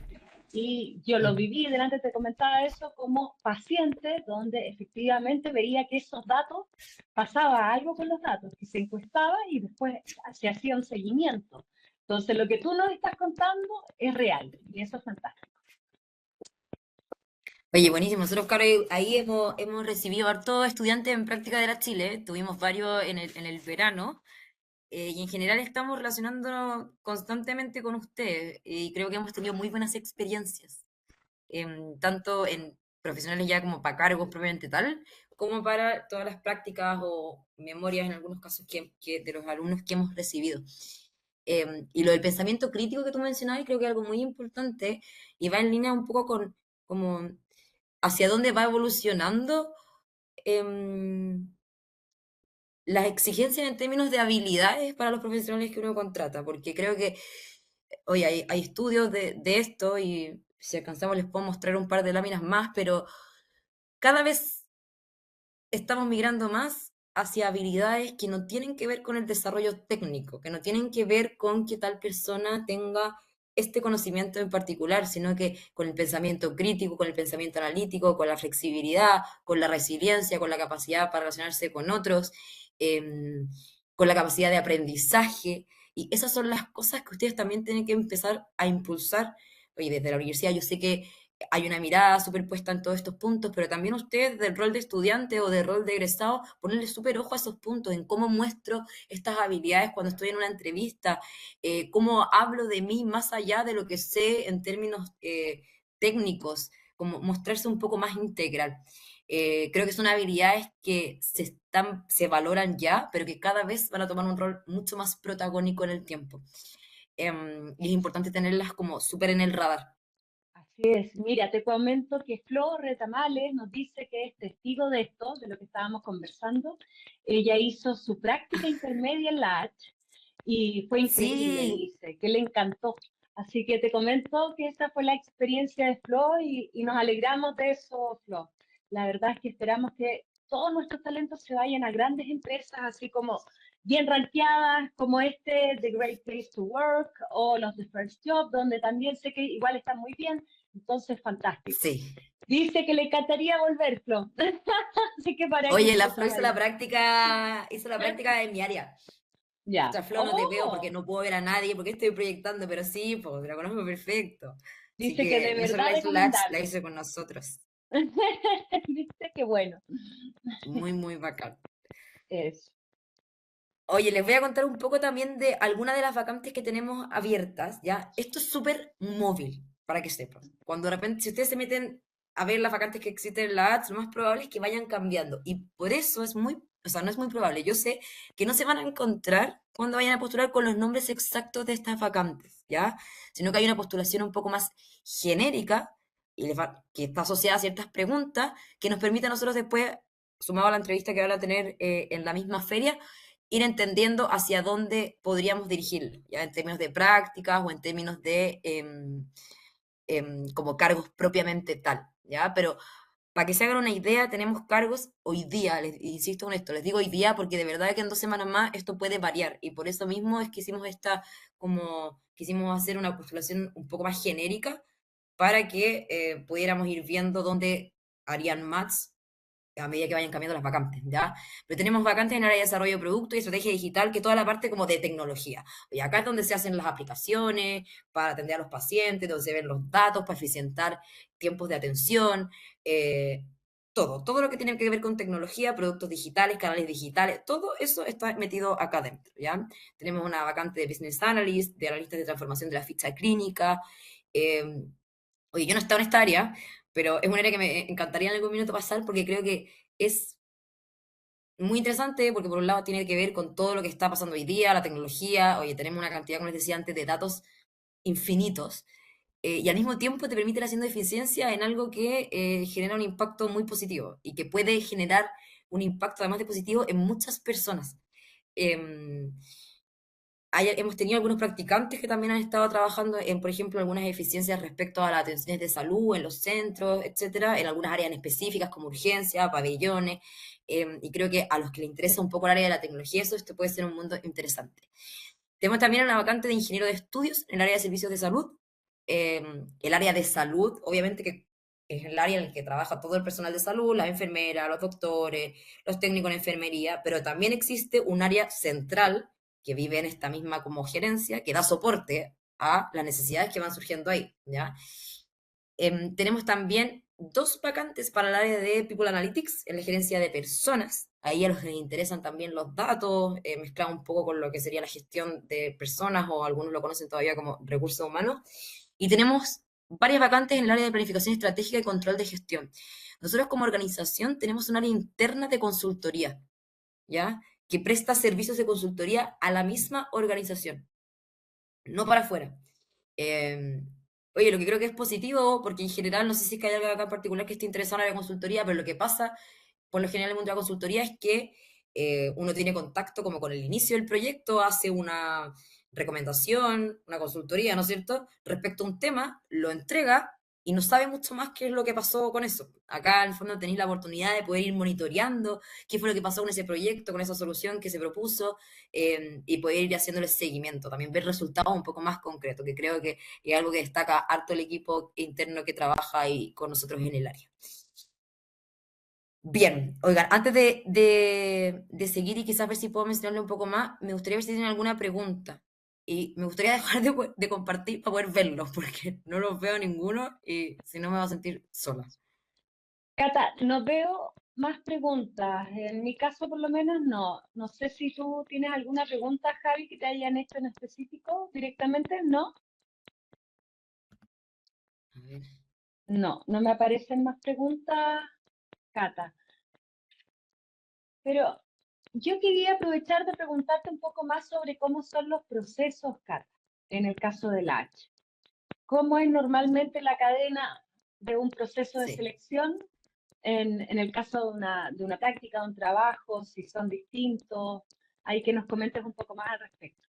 Y yo lo viví, delante te comentaba eso, como paciente, donde efectivamente veía que esos datos, pasaba algo con los datos, que se encuestaba y después se hacía un seguimiento. Entonces, lo que tú nos estás contando es real y eso es fantástico. Oye, buenísimo. Nosotros, claro, ahí hemos recibido hartos estudiantes en práctica de la Chile. Tuvimos varios en el verano. Y en general estamos relacionándonos constantemente con ustedes. Y creo que hemos tenido muy buenas experiencias. Tanto en profesionales ya como para cargos propiamente tal, como para todas las prácticas o memorias en algunos casos que de los alumnos que hemos recibido. Y lo del pensamiento crítico que tú mencionabas, creo que es algo muy importante y va en línea un poco con como hacia dónde va evolucionando em, las exigencias en términos de habilidades para los profesionales que uno contrata, porque creo que, oye, hay estudios de esto y si alcanzamos les puedo mostrar un par de láminas más, pero cada vez estamos migrando más hacia habilidades que no tienen que ver con el desarrollo técnico, que no tienen que ver con que tal persona tenga este conocimiento en particular, sino que con el pensamiento crítico, con el pensamiento analítico, con la flexibilidad, con la resiliencia, con la capacidad para relacionarse con otros, con la capacidad de aprendizaje. Y esas son las cosas que ustedes también tienen que empezar a impulsar. Oye, desde la universidad yo sé que hay una mirada superpuesta en todos estos puntos, pero también ustedes del rol de estudiante o del rol de egresado, ponerle súper ojo a esos puntos, en cómo muestro estas habilidades cuando estoy en una entrevista, cómo hablo de mí más allá de lo que sé en términos técnicos, como mostrarse un poco más integral. Creo que son habilidades que se valoran ya, pero que cada vez van a tomar un rol mucho más protagónico en el tiempo. Y es importante tenerlas como súper en el radar. Así es. Mira, te comento que Flor Retamales nos dice que es testigo de esto, de lo que estábamos conversando. Ella hizo su práctica intermedia en la H y fue increíble, Sí, dice, que le encantó. Así que te comento que esa fue la experiencia de Flor y nos alegramos de eso, Flor. La verdad es que esperamos que todos nuestros talentos se vayan a grandes empresas, así como bien rankeadas, como The Great Place to Work o los de First Job, donde también sé que igual están muy bien. Entonces, fantástico. sí. Dice que le encantaría volver, Flo. Así que para que Oye, la Flo sepas ahí. hizo la práctica en mi área. Ya. Otra Flo no te veo porque Oh, no puedo ver a nadie, porque estoy proyectando, pero sí, pues la conozco perfecto. Así dice que que de nosotros verdad la recomendable. hizo con nosotros. Dice que bueno. Muy, muy bacán. Eso. Oye, les voy a contar un poco también de algunas de las vacantes que tenemos abiertas, ¿ya? Esto es súper móvil, para que sepan. Cuando de repente, si ustedes se meten a ver las vacantes que existen en la ads, lo más probable es que vayan cambiando. Y por eso es muy, o sea, no es muy probable. Yo sé que no se van a encontrar cuando vayan a postular con los nombres exactos de estas vacantes, ¿ya? Sino que hay una postulación un poco más genérica y que está asociada a ciertas preguntas que nos permite a nosotros después, sumado a la entrevista que van a tener en la misma feria, ir entendiendo hacia dónde podríamos dirigirlo, ya en términos de prácticas o en términos de como cargos propiamente tal, ¿ya? Pero para que se hagan una idea, tenemos cargos hoy día, les insisto en esto, les digo hoy día porque de verdad que en 2 semanas más esto puede variar y por eso mismo es que hicimos quisimos hacer una postulación un poco más genérica para que pudiéramos ir viendo dónde harían match a medida que vayan cambiando las vacantes, ¿ya? Pero tenemos vacantes en el área de desarrollo de producto y estrategia digital, que toda la parte como de tecnología. Y acá es donde se hacen las aplicaciones para atender a los pacientes, donde se ven los datos para eficientar tiempos de atención, todo lo que tiene que ver con tecnología, productos digitales, canales digitales, todo eso está metido acá dentro, ¿ya? Tenemos una vacante de Business Analyst, de analistas de transformación de la ficha clínica. Oye, yo no he estado en esta área, pero es un área que me encantaría en algún minuto pasar porque creo que es muy interesante porque por un lado tiene que ver con todo lo que está pasando hoy día, la tecnología. Oye, tenemos una cantidad, como les decía antes, de datos infinitos, y al mismo tiempo te permite ir haciendo eficiencia en algo que genera un impacto muy positivo y que puede generar un impacto además de positivo en muchas personas. Em, hemos tenido algunos practicantes que también han estado trabajando en, por ejemplo, algunas eficiencias respecto a las atenciones de salud en los centros, etcétera, en algunas áreas en específicas como urgencia, pabellones, y creo que a los que les interesa un poco el área de la tecnología, esto puede ser un mundo interesante. Tenemos también una vacante de ingeniero de estudios en el área de servicios de salud. El área de salud, obviamente que es el área en el que trabaja todo el personal de salud, las enfermeras, los doctores, los técnicos en enfermería, pero también existe un área central que vive en esta misma como gerencia, que da soporte a las necesidades que van surgiendo ahí, ¿ya? Tenemos también 2 vacantes para el área de People Analytics, en la gerencia de personas. Ahí a los que les interesan también los datos, mezclado un poco con lo que sería la gestión de personas, o algunos lo conocen todavía como recursos humanos. Y tenemos varias vacantes en el área de planificación estratégica y control de gestión. Nosotros como organización tenemos un área interna de consultoría, ¿ya? Que presta servicios de consultoría a la misma organización, no para afuera. Eh, Oye, lo que creo que es positivo, porque en general, no sé si es que hay algo acá en particular que esté interesado en la consultoría, pero lo que pasa, por lo general, en el mundo de la consultoría es que uno tiene contacto como con el inicio del proyecto, hace una recomendación, una consultoría, ¿no es cierto?, respecto a un tema, lo entrega y no sabe mucho más qué es lo que pasó con eso. Acá, en el fondo, tenéis la oportunidad de poder ir monitoreando qué fue lo que pasó con ese proyecto, con esa solución que se propuso, y poder ir haciéndole seguimiento, también ver resultados un poco más concretos, que creo que es algo que destaca harto el equipo interno que trabaja ahí con nosotros en el área. Bien, oigan, antes de seguir y quizás ver si puedo mencionarle un poco más, me gustaría ver si tienen alguna pregunta. Y me gustaría dejar de compartir para poder verlos, porque no los veo ninguno y si no me voy a sentir sola. Cata, no veo más preguntas. En mi caso, por lo menos, no. No sé si tú tienes alguna pregunta, Javi, que te hayan hecho en específico directamente. ¿No? A ver. No, no me aparecen más preguntas, Cata. Pero yo quería aprovechar de preguntarte un poco más sobre cómo son los procesos, Cata, en el caso del H. ¿Cómo es normalmente la cadena de un proceso de Sí. selección en el caso de una práctica, de un trabajo, si son distintos? Hay que nos comentes un poco más al respecto.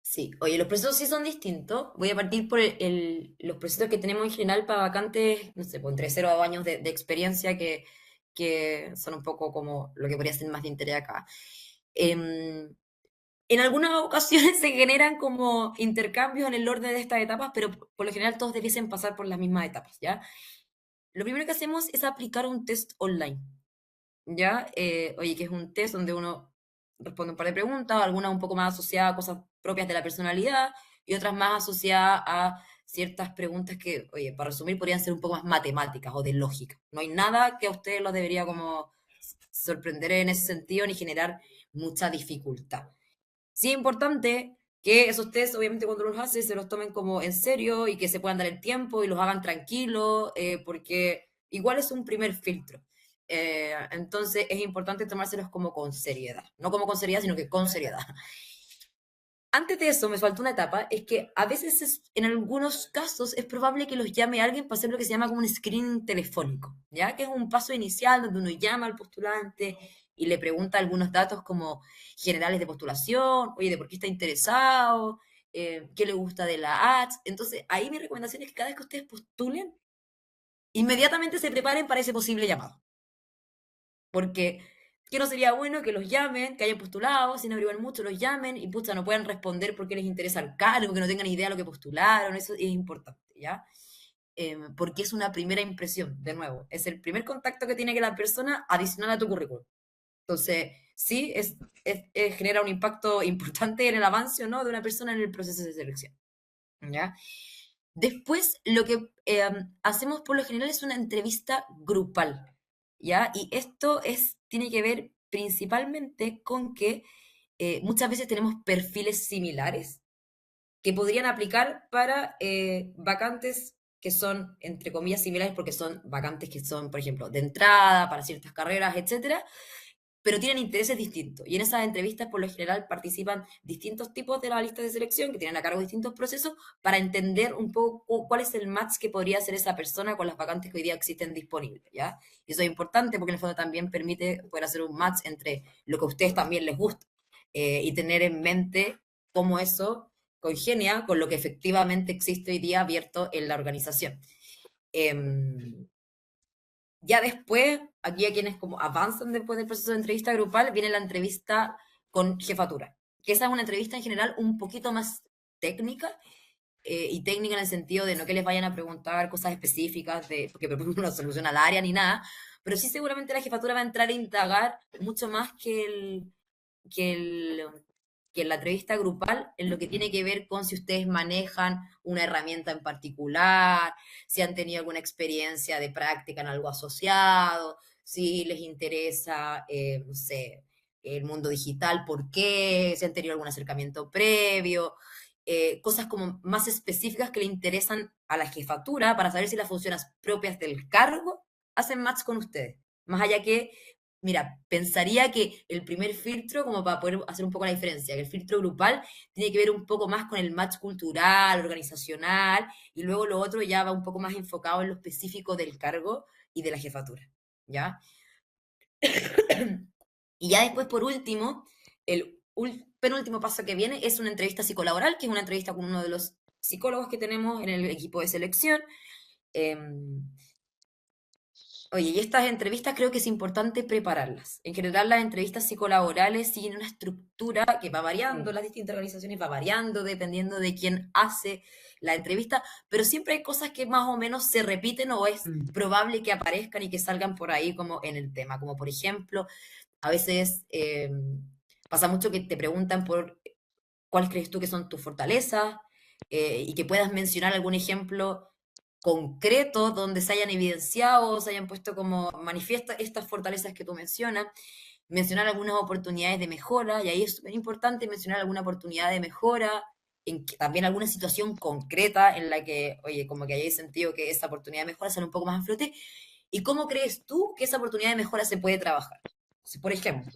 Sí, oye, los procesos sí son distintos. Voy a partir por los procesos que tenemos en general para vacantes, no sé, pues entre 0 a 2 años de experiencia, que son un poco como lo que podría ser más de interés acá. En algunas ocasiones se generan como intercambios en el orden de estas etapas, pero por lo general todos debiesen pasar por las mismas etapas, ¿ya? Lo primero que hacemos es aplicar un test online, ¿ya? Oye, que es un test donde uno responde un par de preguntas, algunas un poco más asociadas a cosas propias de la personalidad y otras más asociadas a ciertas preguntas que, oye, para resumir, podrían ser un poco más matemáticas o de lógica. No hay nada que a ustedes los debería como sorprender en ese sentido ni generar mucha dificultad. Sí es importante que esos test, obviamente, cuando los haces, se los tomen como en serio y que se puedan dar el tiempo y los hagan tranquilos, porque igual es un primer filtro. Entonces es importante tomárselos como con seriedad. No como con seriedad, sino que con seriedad. Antes de eso, me faltó una etapa, es que a veces, en algunos casos, es probable que los llame alguien para hacer lo que se llama como un screening telefónico, ¿ya? Que es un paso inicial donde uno llama al postulante y le pregunta algunos datos como generales de postulación, oye, de por qué está interesado, qué le gusta de la ads. Entonces, ahí mi recomendación es que cada vez que ustedes postulen, inmediatamente se preparen para ese posible llamado. Porque, ¿qué no sería bueno que los llamen, que hayan postulado, sin averiguar mucho, los llamen y pucha, no puedan responder porque les interesa el cargo, que no tengan idea de lo que postularon? Eso es importante, ¿ya? porque es una primera impresión, de nuevo. Es el primer contacto que tiene que la persona adicional a tu currículum. Entonces, sí, genera un impacto importante en el avance o no de una persona en el proceso de selección. ¿Ya? Después, lo que hacemos por lo general es una entrevista grupal, ¿ya? Y esto tiene que ver principalmente con que muchas veces tenemos perfiles similares que podrían aplicar para vacantes que son, entre comillas, similares porque son vacantes que son, por ejemplo, de entrada para ciertas carreras, etcétera, pero tienen intereses distintos. Y en esas entrevistas, por lo general, participan distintos tipos de la lista de selección que tienen a cargo distintos procesos para entender un poco cuál es el match que podría hacer esa persona con las vacantes que hoy día existen disponibles, ¿ya? Y eso es importante porque en el fondo también permite poder hacer un match entre lo que a ustedes también les gusta y tener en mente cómo eso congenia con lo que efectivamente existe hoy día abierto en la organización. Ya después, aquí a quienes como avanzan después del proceso de entrevista grupal, viene la entrevista con jefatura, que esa es una entrevista en general un poquito más técnica, y técnica en el sentido de no que les vayan a preguntar cosas específicas, porque por ejemplo no soluciona al área ni nada, pero sí seguramente la jefatura va a entrar a indagar mucho más que el, que en la entrevista grupal, en lo que tiene que ver con si ustedes manejan una herramienta en particular, si han tenido alguna experiencia de práctica en algo asociado, si les interesa, no sé, el mundo digital, por qué, si han tenido algún acercamiento previo, cosas como más específicas que le interesan a la jefatura para saber si las funciones propias del cargo hacen match con ustedes. Más allá que mira, pensaría que el primer filtro, como para poder hacer un poco la diferencia, que el filtro grupal tiene que ver un poco más con el match cultural, organizacional, y luego lo otro ya va un poco más enfocado en lo específico del cargo y de la jefatura, ¿ya? Y ya después, por último, el penúltimo paso que viene es una entrevista psicolaboral, que es una entrevista con uno de los psicólogos que tenemos en el equipo de selección. Oye, y estas entrevistas creo que es importante prepararlas. En general, las entrevistas psicolaborales siguen una estructura que va variando, las distintas organizaciones va variando dependiendo de quién hace la entrevista, pero siempre hay cosas que más o menos se repiten o es probable que aparezcan y que salgan por ahí como en el tema. Como por ejemplo, a veces pasa mucho que te preguntan por cuáles crees tú que son tus fortalezas y que puedas mencionar algún ejemplo concreto donde se hayan evidenciado, se hayan puesto como manifiesta estas fortalezas que tú mencionas, mencionar algunas oportunidades de mejora, y ahí es súper importante mencionar alguna oportunidad de mejora, también alguna situación concreta en la que, oye, como que hayáis sentido que esa oportunidad de mejora sale un poco más a flote, y cómo crees tú que esa oportunidad de mejora se puede trabajar. Si, por ejemplo,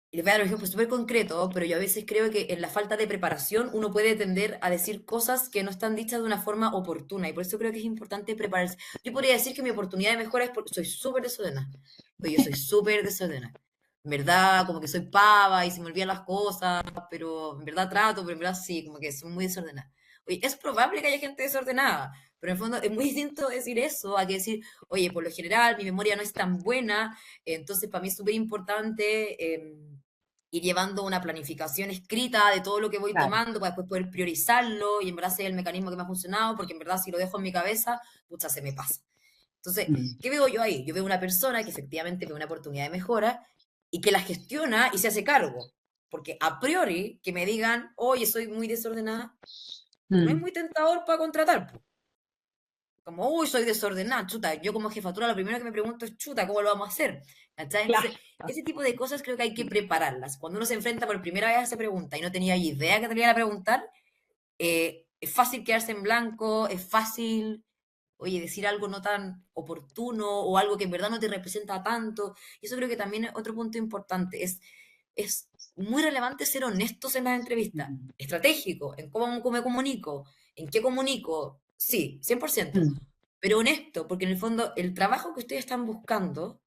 y les voy a dar un ejemplo súper concreto, pero yo a veces creo que en la falta de preparación uno puede tender a decir cosas que no están dichas de una forma oportuna, y por eso creo que es importante prepararse. Yo podría decir que mi oportunidad de mejora es porque soy súper desordenada. Oye, yo soy súper desordenada. En verdad, como que soy pava y se me olvidan las cosas, pero en verdad trato, pero en verdad sí, como que soy muy desordenada. Oye, es probable que haya gente desordenada, pero en el fondo es muy distinto decir eso a que decir, oye, por lo general mi memoria no es tan buena, entonces para mí es súper importante ir llevando una planificación escrita de todo lo que voy tomando para después poder priorizarlo y en verdad ser el mecanismo que me ha funcionado, porque en verdad si lo dejo en mi cabeza, pucha, se me pasa. Entonces, ¿qué veo yo ahí? Yo veo una persona que efectivamente ve una oportunidad de mejora y que la gestiona y se hace cargo. Porque a priori, que me digan, oye, soy muy desordenada, no es muy tentador para contratar. Como, uy, soy desordenada, chuta. Yo como jefatura lo primero que me pregunto es, chuta, ¿cómo lo vamos a hacer? ¿Cachai? Entonces, ese tipo de cosas creo que hay que prepararlas. Cuando uno se enfrenta por primera vez a esa pregunta y no tenía idea que tenía que preguntar, es fácil quedarse en blanco, es fácil, oye, decir algo no tan oportuno o algo que en verdad no te representa tanto. Y eso creo que también es otro punto importante. Es muy relevante ser honestos en las entrevistas. Estratégico, en cómo me comunico, en qué comunico. Sí, 100%. Pero honesto, porque en el fondo el trabajo que ustedes están buscando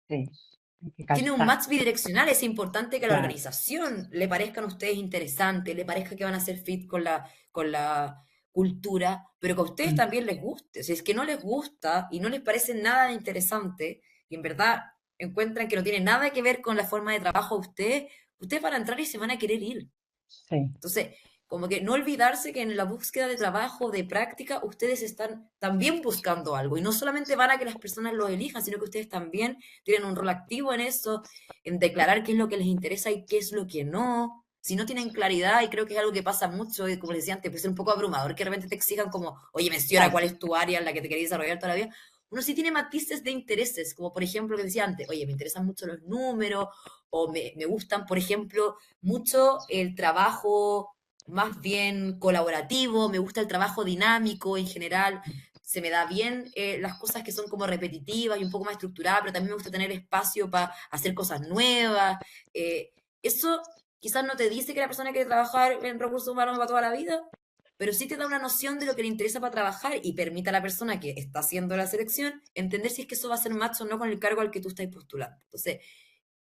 tiene un match bidireccional. Es importante que a la organización le parezcan a ustedes interesantes, le parezca que van a ser fit con la cultura, pero que a ustedes también les guste. Si es que no les gusta y no les parece nada interesante, y en verdad encuentran que no tiene nada que ver con la forma de trabajo de ustedes van a entrar y se van a querer ir. Entonces, Como que no olvidarse que en la búsqueda de trabajo, de práctica, ustedes están también buscando algo. Y no solamente van a que las personas lo elijan, sino que ustedes también tienen un rol activo en eso, en declarar qué es lo que les interesa y qué es lo que no. Si no tienen claridad, y creo que es algo que pasa mucho, y como les decía antes, puede ser un poco abrumador que de repente te exijan como, oye, menciona cuál Claro. es tu área en la que te querés desarrollar toda la vida. Uno sí tiene matices de intereses, como por ejemplo lo que decía antes, oye, me interesan mucho los números, o me gustan, por ejemplo, mucho el trabajo más bien colaborativo, me gusta el trabajo dinámico en general, se me da bien las cosas que son como repetitivas y un poco más estructuradas, pero también me gusta tener espacio para hacer cosas nuevas. Eso quizás no te dice que la persona quiere trabajar en recursos humanos para toda la vida, pero sí te da una noción de lo que le interesa para trabajar y permite a la persona que está haciendo la selección entender si es que eso va a ser match o no con el cargo al que tú estás postulando. Entonces,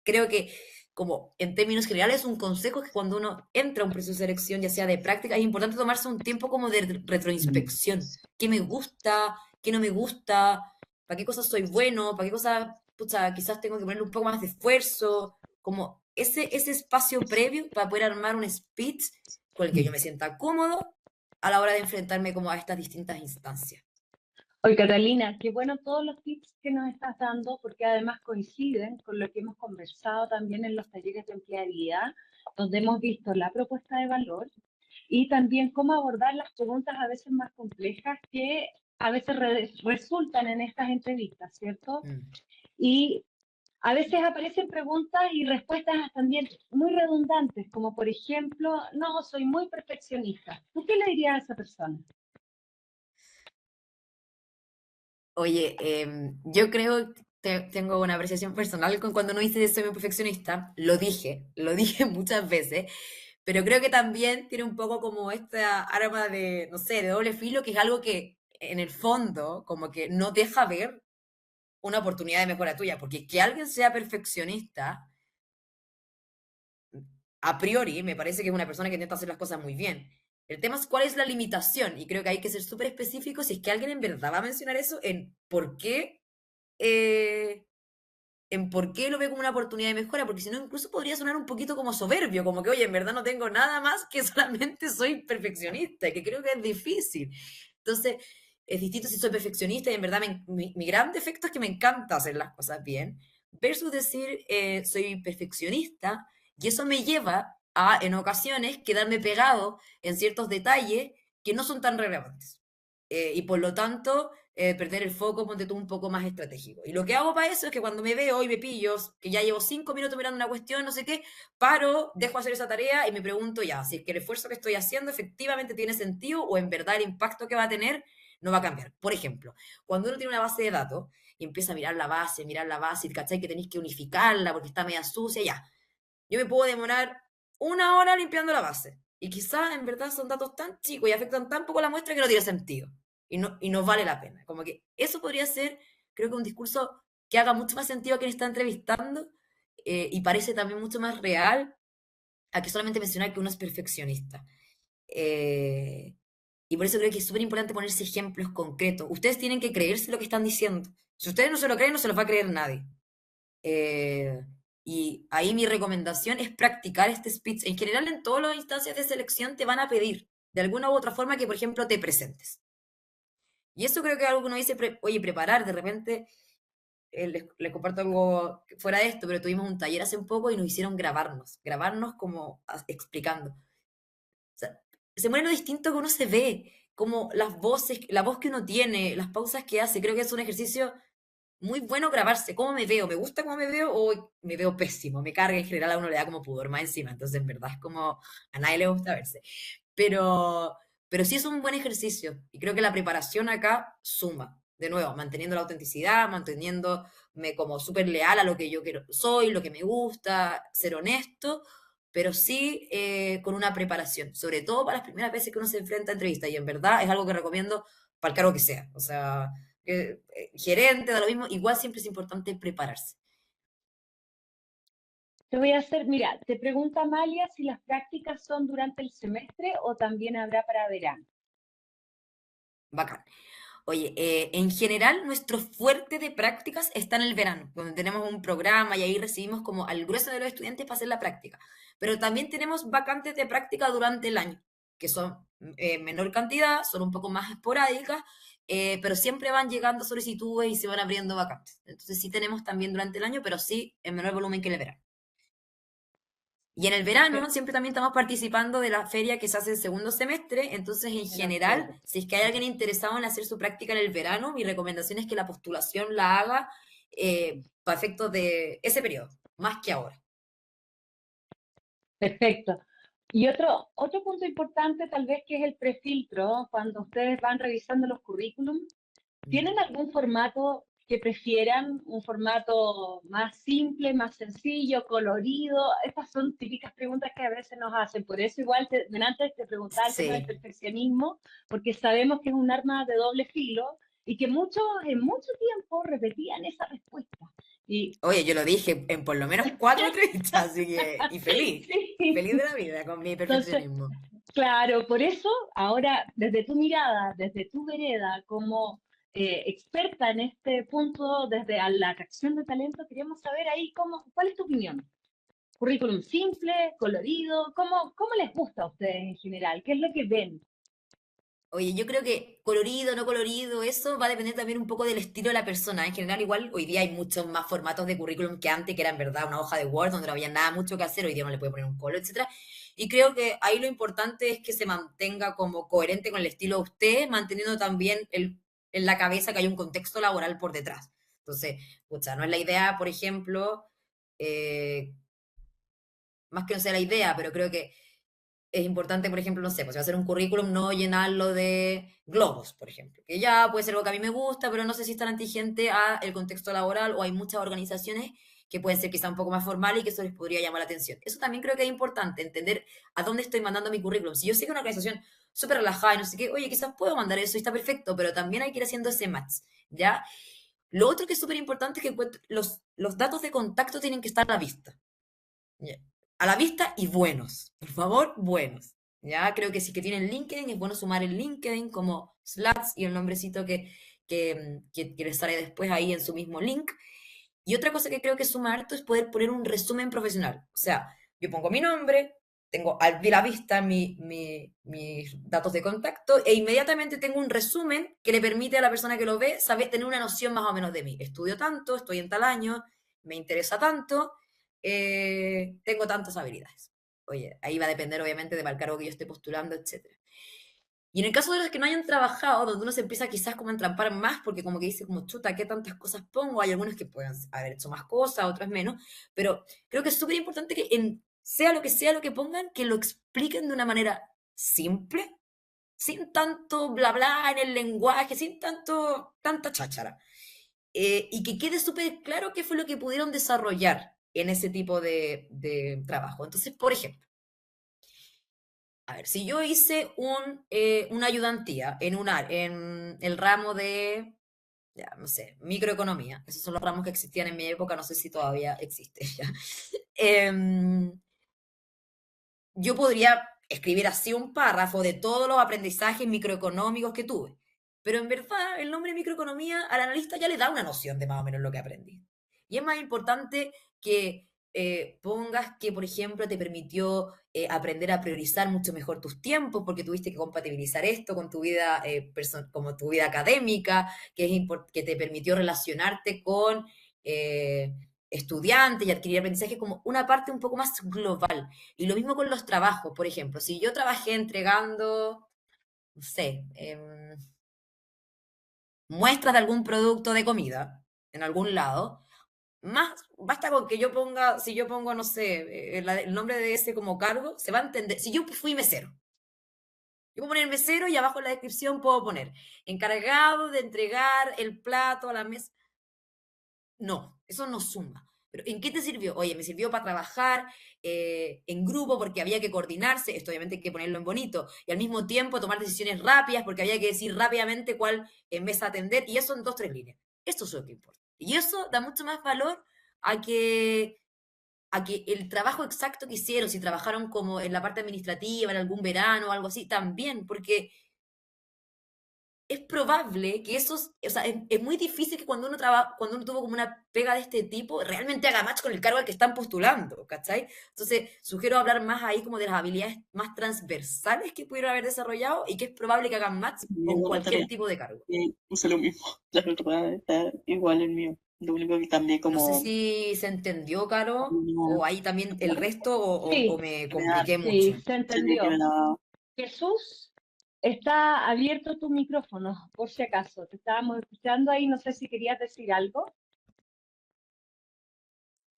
creo que como en términos generales un consejo es que cuando uno entra a un proceso de selección, ya sea de práctica, es importante tomarse un tiempo como de retroinspección. ¿Qué me gusta? ¿Qué no me gusta? ¿Para qué cosas soy bueno? ¿Para qué cosas, pucha, quizás tengo que ponerle un poco más de esfuerzo? Como ese espacio previo para poder armar un speech con el que yo me sienta cómodo a la hora de enfrentarme como a estas distintas instancias. Oye, Catalina, qué bueno todos los tips que nos estás dando, porque además coinciden con lo que hemos conversado también en los talleres de empleabilidad, donde hemos visto la propuesta de valor y también cómo abordar las preguntas a veces más complejas que a veces resultan en estas entrevistas, ¿cierto? Mm. Y a veces aparecen preguntas y respuestas también muy redundantes, como por ejemplo, no, soy muy perfeccionista. ¿Tú qué le dirías a esa persona? Oye, yo creo que tengo una apreciación personal con cuando uno dice soy un perfeccionista. Lo dije muchas veces, pero creo que también tiene un poco como esta arma de, no sé, de doble filo, que es algo que en el fondo como que no deja ver una oportunidad de mejora tuya, porque que alguien sea perfeccionista, a priori, me parece que es una persona que intenta hacer las cosas muy bien. El tema es cuál es la limitación, y creo que hay que ser súper específico si es que alguien en verdad va a mencionar eso eh, en por qué lo ve como una oportunidad de mejora, porque si no, incluso podría sonar un poquito como soberbio, como que, oye, en verdad no tengo nada más que solamente soy perfeccionista, que creo que es difícil. Entonces, es distinto si soy perfeccionista y en verdad mi gran defecto es que me encanta hacer las cosas bien, versus decir soy perfeccionista, y eso me lleva a, en ocasiones, quedarme pegado en ciertos detalles que no son tan relevantes. Y por lo tanto, perder el foco, ponte tú un poco más estratégico. Y lo que hago para eso es que cuando me veo y me pillo, que ya llevo 5 minutos mirando una cuestión, no sé qué, paro, dejo hacer esa tarea y me pregunto ya, si es que el esfuerzo que estoy haciendo efectivamente tiene sentido o en verdad el impacto que va a tener no va a cambiar. Por ejemplo, cuando uno tiene una base de datos y empieza a mirar la base, y cachai que tenéis que unificarla porque está media sucia, ya. Yo me puedo demorar 1 hora limpiando la base. Y quizás en verdad son datos tan chicos y afectan tan poco la muestra que no tiene sentido. Y no vale la pena. Como que eso podría ser, creo que un discurso que haga mucho más sentido a quien está entrevistando y parece también mucho más real a que solamente mencionar que uno es perfeccionista. Eh, y por eso creo que es súper importante ponerse ejemplos concretos. Ustedes tienen que creerse lo que están diciendo. Si ustedes no se lo creen, no se los va a creer nadie. Eh, y ahí mi recomendación es practicar este speech. En general, en todas las instancias de selección te van a pedir de alguna u otra forma que, por ejemplo, te presentes. Y eso creo que es algo que uno dice, oye, preparar, de repente, les comparto algo fuera de esto, pero tuvimos un taller hace un poco y nos hicieron grabarnos como explicando. O sea, se muere lo distinto que uno se ve, como las voces, la voz que uno tiene, las pausas que hace, creo que es un ejercicio muy bueno grabarse. ¿Cómo me veo? ¿Me gusta cómo me veo o me veo pésimo? Me carga en general, a uno le da como pudor más encima. Entonces, en verdad, es como a nadie le gusta verse. Pero, pero sí es un buen ejercicio. Y creo que la preparación acá suma. De nuevo, manteniendo la autenticidad, manteniéndome como súper leal a lo que yo quiero, soy, lo que me gusta, ser honesto, pero sí con una preparación. Sobre todo para las primeras veces que uno se enfrenta a entrevistas. Y en verdad es algo que recomiendo para el cargo que sea. O sea, gerente, da lo mismo, igual siempre es importante prepararse. Te voy a hacer, mira, te pregunta Amalia si las prácticas son durante el semestre o también habrá para verano. Bacán. Oye, en general nuestro fuerte de prácticas está en el verano, donde tenemos un programa y ahí recibimos como al grueso de los estudiantes para hacer la práctica. Pero también tenemos vacantes de práctica durante el año. que son menor cantidad, son un poco más esporádicas, pero siempre van llegando solicitudes y se van abriendo vacantes. Entonces sí tenemos también durante el año, pero sí en menor volumen que en el verano. Y en el verano siempre también estamos participando de la feria que se hace el segundo semestre, entonces en general, si es que hay alguien interesado en hacer su práctica en el verano, mi recomendación es que la postulación la haga para efectos de ese periodo, más que ahora. Perfecto. Y otro punto importante tal vez que es el prefiltro, cuando ustedes van revisando los currículums, ¿tienen algún formato que prefieran? ¿Un formato más simple, más sencillo, colorido? Estas son típicas preguntas que a veces nos hacen. Por eso igual antes te preguntaba el tema del Sí. perfeccionismo, porque sabemos que es un arma de doble filo y que muchos en mucho tiempo repetían esa respuesta. Y Oye, yo lo dije en por lo menos 4 entrevistas, así que, y feliz, sí, feliz de la vida con mi entonces, perfeccionismo. claro, por eso ahora, desde tu mirada, desde tu vereda, como experta en este punto, desde la atracción de talento, queríamos saber ahí cuál es tu opinión. Currículum simple, colorido, ¿cómo les gusta a ustedes en general? ¿Qué es lo que ven? Oye, yo creo que colorido, no colorido, eso va a depender también un poco del estilo de la persona. En general, igual, hoy día hay muchos más formatos de currículum que antes, que era en verdad una hoja de Word donde no había nada mucho que hacer, hoy día uno le puede poner un color, etcétera. Y creo que ahí lo importante es que se mantenga como coherente con el estilo de usted, manteniendo también en la cabeza que hay un contexto laboral por detrás. Entonces, pucha, no es la idea, por ejemplo, eh, más que no sea la idea, pero creo que es importante, por ejemplo, no sé, pues si va a hacer un currículum, no llenarlo de globos, por ejemplo, que ya puede ser algo que a mí me gusta, pero no sé si es tan antigente a el contexto laboral o hay muchas organizaciones que pueden ser quizá un poco más formales y que eso les podría llamar la atención. Eso también creo que es importante, entender a dónde estoy mandando mi currículum. Si yo sé que una organización súper relajada y no sé qué, oye, quizás puedo mandar eso y está perfecto, pero también hay que ir haciendo ese match, ¿ya? Lo otro que es súper importante es que los datos de contacto tienen que estar a la vista. Ya. A la vista y buenos. Por favor, buenos. Ya creo que si que tienen LinkedIn, es bueno sumar el LinkedIn como Slats y el nombrecito que les sale después ahí en su mismo link. Y otra cosa que creo que suma harto es poder poner un resumen profesional. O sea, yo pongo mi nombre, tengo de la vista mis datos de contacto e inmediatamente tengo un resumen que le permite a la persona que lo ve saber tener una noción más o menos de mí. Estudio tanto, estoy en tal año, me interesa tanto, tengo tantas habilidades. Oye, ahí va a depender obviamente del cargo que yo esté postulando, etcétera. Y en el caso de los que no hayan trabajado, donde uno se empieza quizás como a entrampar más, porque como que dice como, chuta, ¿qué tantas cosas pongo? Hay algunos que pueden haber hecho más cosas, otras menos, pero creo que es súper importante que sea lo que pongan, que lo expliquen de una manera simple, sin tanto bla bla en el lenguaje, sin tanta cháchara. Y que quede súper claro qué fue lo que pudieron desarrollar en ese tipo de trabajo. Entonces, por ejemplo, a ver, si yo hice una ayudantía en el ramo de, ya, no sé, microeconomía, esos son los ramos que existían en mi época, no sé si todavía existe ya. Yo podría escribir así un párrafo de todos los aprendizajes microeconómicos que tuve, pero en verdad el nombre microeconomía al analista ya le da una noción de más o menos lo que aprendí. Y es más importante que pongas que, por ejemplo, te permitió aprender a priorizar mucho mejor tus tiempos, porque tuviste que compatibilizar esto con tu vida, como tu vida académica, que te permitió relacionarte con estudiantes y adquirir aprendizaje como una parte un poco más global. Y lo mismo con los trabajos, por ejemplo. Si yo trabajé entregando, no sé, muestras de algún producto de comida en algún lado, más basta con que yo ponga, si yo pongo, no sé, el nombre de ese como cargo, se va a entender. Si yo fui mesero, yo puedo poner mesero y abajo en la descripción puedo poner encargado de entregar el plato a la mesa. No, eso no suma. Pero ¿en qué te sirvió? Oye, me sirvió para trabajar en grupo porque había que coordinarse, esto obviamente hay que ponerlo en bonito, y al mismo tiempo tomar decisiones rápidas porque había que decir rápidamente cuál mesa atender, y eso en dos, tres líneas. Eso es lo que importa. Y eso da mucho más valor a que, a que el trabajo exacto que hicieron, si trabajaron como en la parte administrativa, en algún verano o algo así, también, porque es probable que esos, o sea, es muy difícil que cuando uno tuvo como una pega de este tipo, realmente haga match con el cargo al que están postulando, ¿cachai? Entonces, sugiero hablar más ahí como de las habilidades más transversales que pudieron haber desarrollado y que es probable que hagan match con Viendo la cualquier tarea. tipo de cargo. Hice lo mismo. La verdad, está igual el mío. Lo único que cambié No sé como si se entendió, Caro, o ahí también el resto, o Sí, me general, compliqué sí, mucho. se sería que me entendió. daba. Jesús, está abierto tu micrófono, por si acaso. Te estábamos escuchando ahí, no sé si querías decir algo.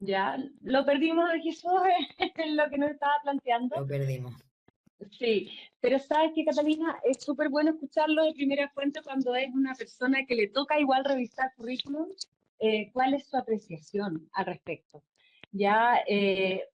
Ya, lo perdimos de Jesús en lo que nos estaba planteando. Lo perdimos. Sí, pero sabes que Catalina, es súper bueno escucharlo de primera fuente cuando es una persona que le toca igual revisar currículum, cuál es su apreciación al respecto. Ya,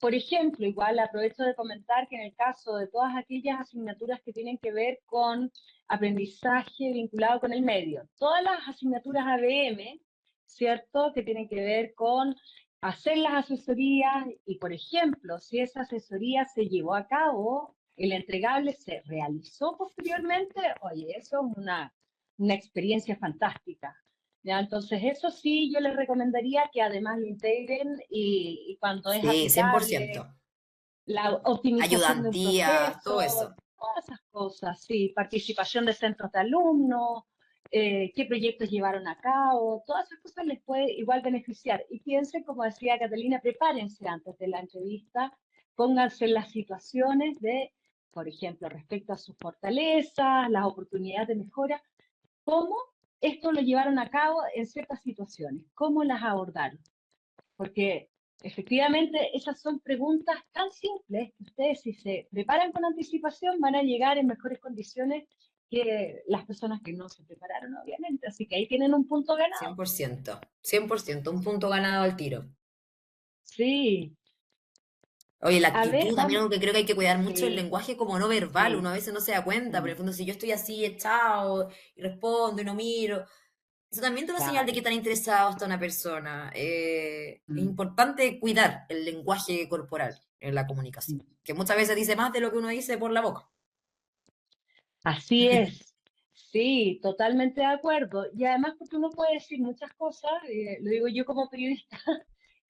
por ejemplo, igual aprovecho de comentar que en el caso de todas aquellas asignaturas que tienen que ver con aprendizaje vinculado con el medio, todas las asignaturas ABM, ¿cierto? Que tienen que ver con hacer las asesorías y, por ejemplo, si esa asesoría se llevó a cabo, el entregable se realizó posteriormente, oye, eso es una experiencia fantástica. ¿Ya? Entonces, eso sí, yo les recomendaría que además lo integren y cuando es Sí, aplicable, 100%. la optimización de un Ayudantías, todo proceso, eso. todas esas cosas, sí, participación de centros de alumnos, qué proyectos llevaron a cabo, todas esas cosas les puede igual beneficiar. Y piensen, como decía Catalina, prepárense antes de la entrevista, pónganse en las situaciones de, por ejemplo, respecto a sus fortalezas, las oportunidades de mejora, cómo esto lo llevaron a cabo en ciertas situaciones, cómo las abordaron. Porque efectivamente esas son preguntas tan simples que ustedes si se preparan con anticipación van a llegar en mejores condiciones que las personas que no se prepararon, obviamente. Así que ahí tienen un punto ganado. 100%. 100%. Un punto ganado al tiro. Sí. Oye, la A ver, actitud, también vamos. algo que creo que hay que cuidar mucho el Sí, lenguaje como no verbal. Uno sí, a veces no se da cuenta, pero en sí, el fondo si yo estoy así echado y respondo y no miro, eso también te da una señal de claro. qué tan interesado está una persona. Es Mm, importante cuidar el lenguaje corporal en la comunicación, mm. que muchas veces dice más de lo que uno dice por la boca. Así es. Sí, totalmente de acuerdo. Y además porque uno puede decir muchas cosas, lo digo yo como periodista,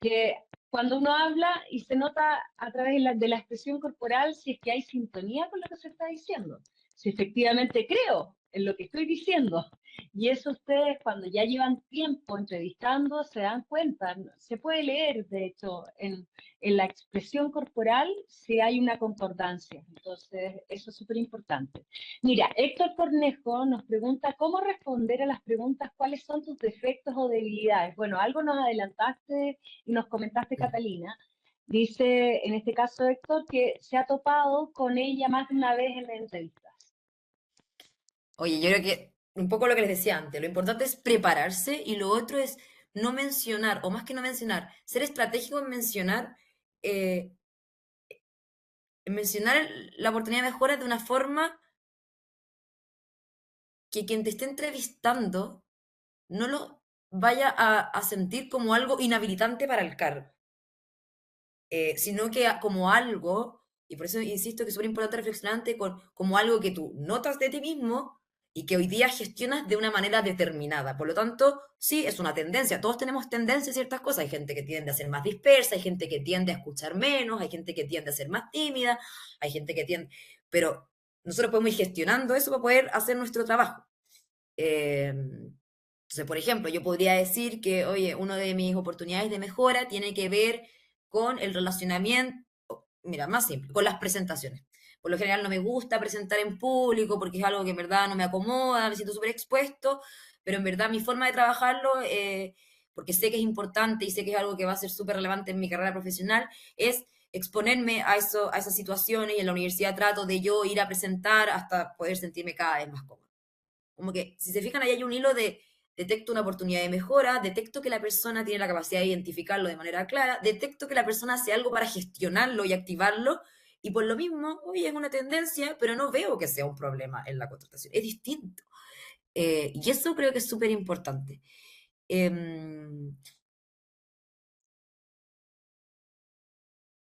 que cuando uno habla y se nota a través de la expresión corporal si es que hay sintonía con lo que se está diciendo, si efectivamente creo en lo que estoy diciendo. Y eso ustedes cuando ya llevan tiempo entrevistando se dan cuenta, se puede leer de hecho en la expresión corporal si hay una concordancia. Entonces, eso es súper importante. Mira, Héctor Cornejo nos pregunta cómo responder a las preguntas cuáles son tus defectos o debilidades. Bueno, algo nos adelantaste y nos comentaste, Catalina. Dice, en este caso, Héctor, que se ha topado con ella más de una vez en las entrevistas. Oye, yo creo que un poco lo que les decía antes, lo importante es prepararse y lo otro es no mencionar, o más que no mencionar, ser estratégico eh, en mencionar la oportunidad de mejora de una forma que quien te esté entrevistando no lo vaya a sentir como algo inhabilitante para el cargo, sino que como algo, y por eso insisto que es súper importante reflexionar antes como algo que tú notas de ti mismo y que hoy día gestionas de una manera determinada. Por lo tanto, sí, es una tendencia. Todos tenemos tendencia a ciertas cosas. Hay gente que tiende a ser más dispersa, hay gente que tiende a escuchar menos, hay gente que tiende a ser más tímida, hay gente que tiende... Pero nosotros podemos ir gestionando eso para poder hacer nuestro trabajo. Entonces, por ejemplo, yo podría decir que, oye, una de mis oportunidades de mejora tiene que ver con el relacionamiento, mira, más simple, con las presentaciones. Por lo general no me gusta presentar en público porque es algo que en verdad no me acomoda, me siento súper expuesto, pero en verdad mi forma de trabajarlo, porque sé que es importante y sé que es algo que va a ser súper relevante en mi carrera profesional, es exponerme a, eso, a esas situaciones y en la universidad trato de yo ir a presentar hasta poder sentirme cada vez más cómoda. Como que, si se fijan, ahí hay un hilo de detecto una oportunidad de mejora, detecto que la persona tiene la capacidad de identificarlo de manera clara, detecto que la persona hace algo para gestionarlo y activarlo, y por lo mismo, oye, es una tendencia, pero no veo que sea un problema en la contratación, es distinto. Y eso creo que es súper importante.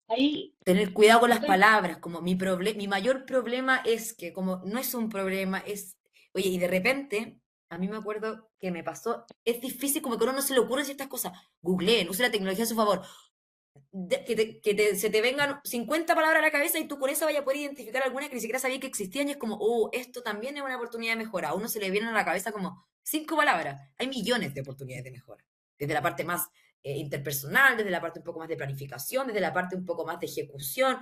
Ahí Tener cuidado con las estoy, palabras, como mi mayor problema es que, como no es un problema, es Oye, y de repente, a mí me acuerdo que me pasó, es difícil, como que a uno no se le ocurren ciertas cosas. Googleen, use la tecnología a su favor. Se te vengan 50 palabras a la cabeza y tú con esa vayas a poder identificar algunas que ni siquiera sabías que existían y es como, oh, esto también es una oportunidad de mejora. A uno se le vienen a la cabeza como 5 palabras. Hay millones de oportunidades de mejora. Desde la parte más interpersonal, desde la parte un poco más de planificación, desde la parte un poco más de ejecución.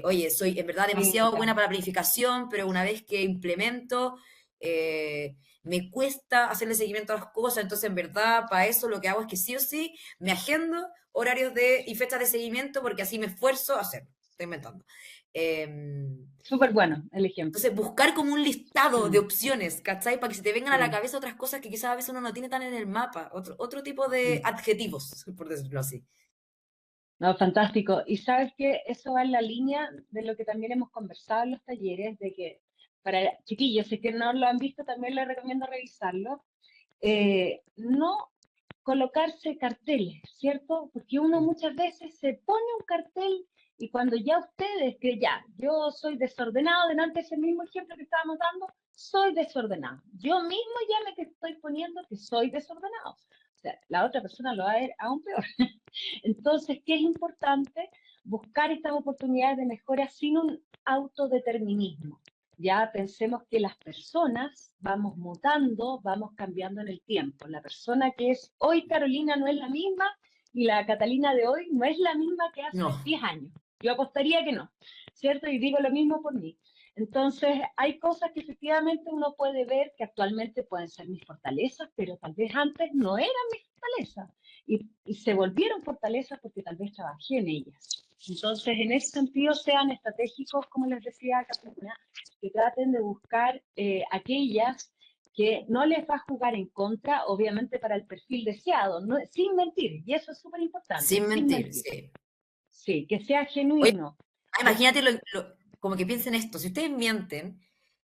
Oye, soy en verdad demasiado buena para la planificación, pero una vez que implemento, me cuesta hacerle seguimiento a las cosas. Entonces, en verdad, para eso lo que hago es que sí o sí me agendo horarios y fechas de seguimiento porque así me esfuerzo a hacerlo. Estoy inventando. Súper bueno el ejemplo. Entonces, buscar como un listado de opciones, ¿cachai? Para que se te vengan a la cabeza otras cosas que quizás a veces uno no tiene tan en el mapa, otro tipo de adjetivos, por decirlo así. No, fantástico. Y sabes que eso va en la línea de lo que también hemos conversado en los talleres, de que para chiquillos, si es que no lo han visto, también les recomiendo revisarlo. No colocarse carteles, ¿cierto? Porque uno muchas veces se pone un cartel y cuando ya ustedes, que ya, yo soy desordenado, delante de ese mismo ejemplo que estábamos dando, soy desordenado. Yo mismo ya me estoy poniendo que soy desordenado. O sea, la otra persona lo va a ver aún peor. Entonces, ¿qué es importante? Buscar estas oportunidades de mejora sin un autodeterminismo. Ya pensemos que las personas vamos mutando, vamos cambiando en el tiempo. La persona que es hoy Carolina no es la misma y la Catalina de hoy no es la misma que hace No. 10 años. Yo apostaría que no, ¿cierto? Y digo lo mismo por mí. Entonces, hay cosas que efectivamente uno puede ver que actualmente pueden ser mis fortalezas, pero tal vez antes no eran mis fortalezas. Y se volvieron fortalezas porque tal vez trabajé en ellas. Entonces, en ese sentido, sean estratégicos, como les decía Catalina, que traten de buscar aquellas que no les va a jugar en contra, obviamente para el perfil deseado, no, sin mentir, y eso es súper importante. Sin mentir, sí. Sí, que sea Oye, genuino. imagínate como que piensen esto, si ustedes mienten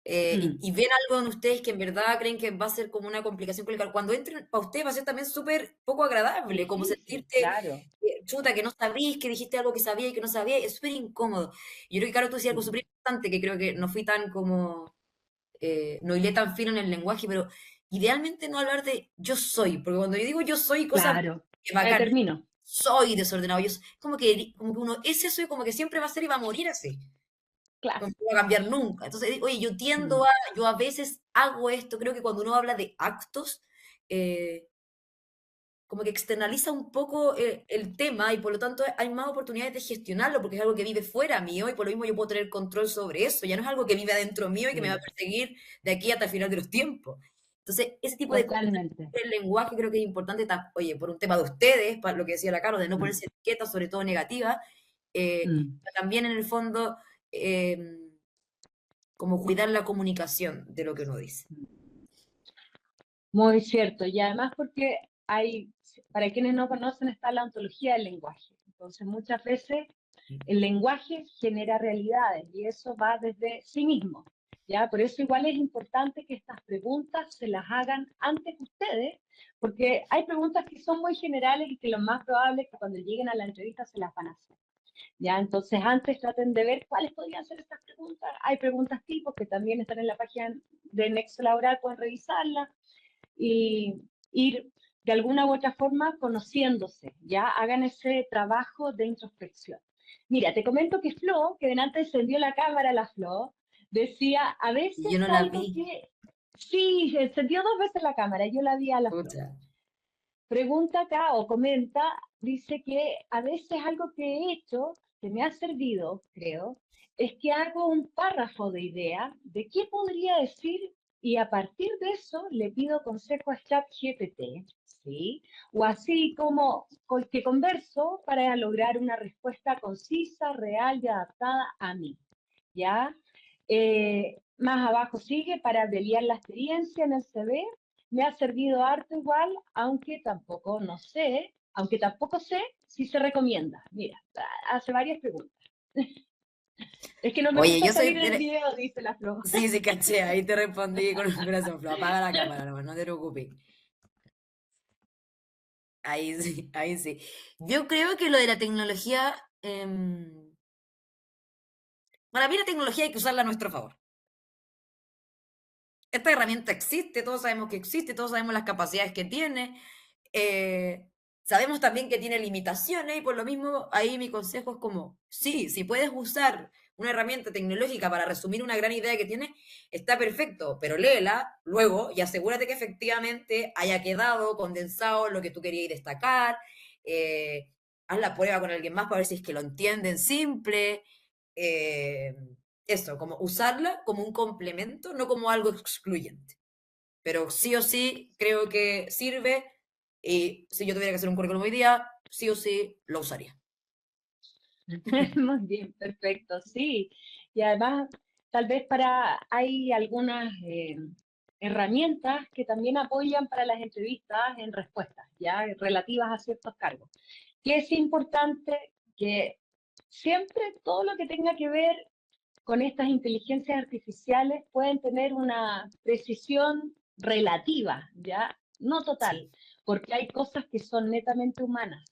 y ven algo en ustedes que en verdad creen que va a ser como una complicación, cuando entren, para ustedes va a ser también súper poco agradable, como sentirte, claro. chuta, que no sabís, que dijiste algo que sabía y que no sabía, es súper incómodo. Yo creo que, Caro, tú decías algo súper importante, que creo que no fui tan como, no hilé tan fino en el lenguaje, pero idealmente no hablar de yo soy, porque cuando yo digo yo soy, cosas Claro, bacán, termino. soy desordenado, como que uno es eso y como que siempre va a ser y va a morir así. Claro. No va a cambiar nunca. Entonces, oye, yo a veces hago esto, creo que cuando uno habla de actos, como que externaliza un poco el tema y por lo tanto hay más oportunidades de gestionarlo porque es algo que vive fuera mío y por lo mismo yo puedo tener control sobre eso. Ya no es algo que vive adentro mío y que me va a perseguir de aquí hasta el final de los tiempos. Entonces, ese tipo de cosas Totalmente. el lenguaje creo que es importante, oye, por un tema de ustedes, para lo que decía la Caro, de no ponerse etiquetas, sobre todo negativas, pero también en el fondo como cuidar la comunicación de lo que uno dice. Muy cierto, y además porque hay, para quienes no conocen, está la ontología del lenguaje. Entonces, muchas veces el lenguaje genera realidades y eso va desde sí mismo. ¿Ya? Por eso igual es importante que estas preguntas se las hagan antes que ustedes, porque hay preguntas que son muy generales y que lo más probable es que cuando lleguen a la entrevista se las van a hacer. ¿Ya? Entonces, antes traten de ver cuáles podrían ser estas preguntas. Hay preguntas tipos que también están en la página de Nexo Laboral, pueden revisarlas y ir de alguna u otra forma conociéndose, ¿ya? Hagan ese trabajo de introspección. Mira, te comento que Flo, que delante encendió la cámara la Flo, decía, a Y yo veces no la algo vi. que... Sí, encendió 2 veces la cámara, yo la vi a la Flo. Pucha. Pregunta acá o comenta, dice que a veces algo que he hecho, que me ha servido, creo, es que hago un párrafo de idea de qué podría decir y a partir de eso le pido consejo a ChatGPT, ¿sí? O así como que converso para lograr una respuesta concisa, real y adaptada a mí, ¿ya? Más abajo sigue para abreviar la experiencia en el CV. Me ha servido harto igual, aunque tampoco sé si se recomienda. Mira, hace varias preguntas. Es que no me Oye, gusta yo soy... salir en el video, dice la Flo. Sí, sí, caché, ahí te respondí con un corazón, Flo, apaga la cámara nomás, no te preocupes. Ahí sí, ahí sí. Yo creo que lo de la tecnología, para mí la tecnología hay que usarla a nuestro favor. esta herramienta existe, todos sabemos que existe, todos sabemos las capacidades que tiene, sabemos también que tiene limitaciones y por lo mismo ahí mi consejo es como, sí, si puedes usar una herramienta tecnológica para resumir una gran idea que tienes, está perfecto, pero léela luego y asegúrate que efectivamente haya quedado condensado lo que tú querías destacar, haz la prueba con alguien más para ver si es que lo entienden simple, eh, eso, como usarla como un complemento, no como algo excluyente. Pero sí o sí creo que sirve y si yo tuviera que hacer un currículum hoy día, sí o sí lo usaría. Muy bien, perfecto, sí. Y además, tal vez hay algunas herramientas que también apoyan para las entrevistas en respuestas, ya relativas a ciertos cargos. Que es importante que siempre todo lo que tenga que ver con estas inteligencias artificiales pueden tener una precisión relativa, ya no total, porque hay cosas que son netamente humanas.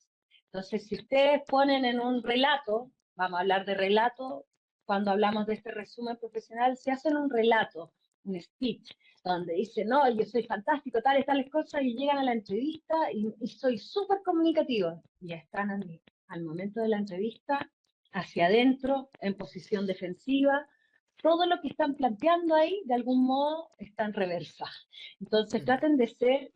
Entonces, si ustedes ponen en un relato, vamos a hablar de relato, cuando hablamos de este resumen profesional, si hacen un relato, un speech, donde dicen, no, yo soy fantástico, tales cosas, y llegan a la entrevista y soy súper comunicativo, y están al momento de la entrevista hacia adentro, en posición defensiva, todo lo que están planteando ahí, de algún modo, está en reversa. Entonces, traten de ser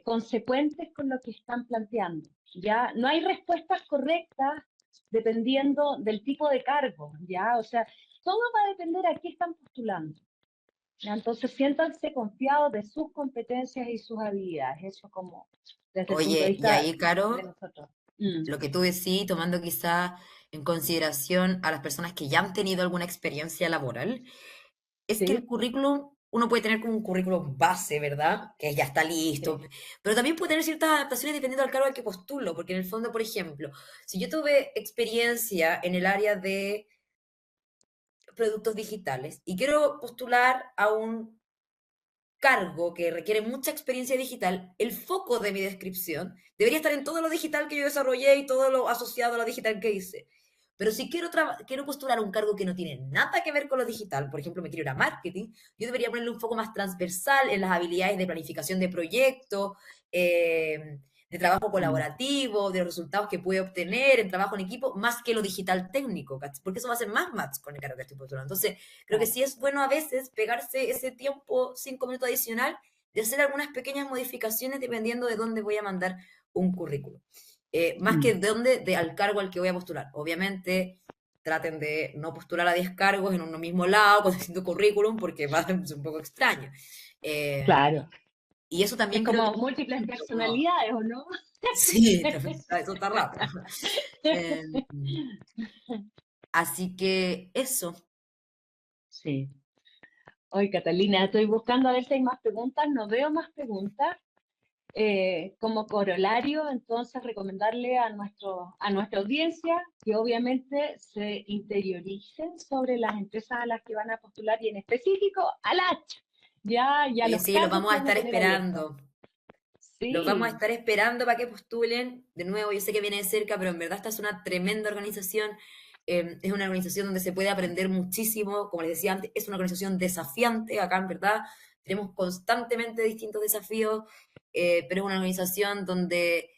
consecuentes con lo que están planteando. Ya no hay respuestas correctas dependiendo del tipo de cargo, ya, o sea, todo va a depender a qué están postulando. ¿Ya? Entonces, siéntanse confiados de sus competencias y sus habilidades, eso como desde el punto de Oye, y vista ahí, de Caro, nosotros. lo que tú decís, tomando quizá en consideración a las personas que ya han tenido alguna experiencia laboral, es que el Sí, currículum, uno puede tener como un currículum base, ¿verdad? Que ya está listo, sí, pero también puede tener ciertas adaptaciones dependiendo del cargo al que postulo, porque en el fondo, por ejemplo, si yo tuve experiencia en el área de productos digitales y quiero postular a un cargo que requiere mucha experiencia digital, el foco de mi descripción debería estar en todo lo digital que yo desarrollé y todo lo asociado a lo digital que hice. Pero si quiero postular un cargo que no tiene nada que ver con lo digital, por ejemplo, me quiero ir a marketing, yo debería ponerle un foco más transversal en las habilidades de planificación de proyectos, de trabajo colaborativo, de los resultados que puede obtener en trabajo en equipo, más que lo digital técnico, porque eso va a ser más match con el cargo que estoy postulando. Entonces, creo que claro. sí es bueno a veces pegarse ese tiempo, 5 minutos adicional, de hacer algunas pequeñas modificaciones dependiendo de dónde voy a mandar un currículum. Más que de dónde, al cargo al que voy a postular. Obviamente, traten de no postular a 10 cargos en uno mismo lado con distinto currículum porque va a ser un poco extraño. Eh, Claro. y eso Es también creo que como múltiples personalidades, ¿o no? sí, eso está raro. Eh, así que eso. Sí. Oye, Catalina, estoy buscando a ver si hay más preguntas. No veo más preguntas. Como corolario, entonces, recomendarle a nuestra audiencia que obviamente se interioricen sobre las empresas a las que van a postular y en específico al H, ya Oye, los sí, los cargos vamos que a van a estar tener abiertos. esperando. Los vamos a Sí, estar esperando para que postulen. De nuevo, yo sé que viene de cerca, pero en verdad esta es una tremenda organización. Es una organización donde se puede aprender muchísimo. Como les decía antes, es una organización desafiante. Acá, en verdad, tenemos constantemente distintos desafíos, pero es una organización donde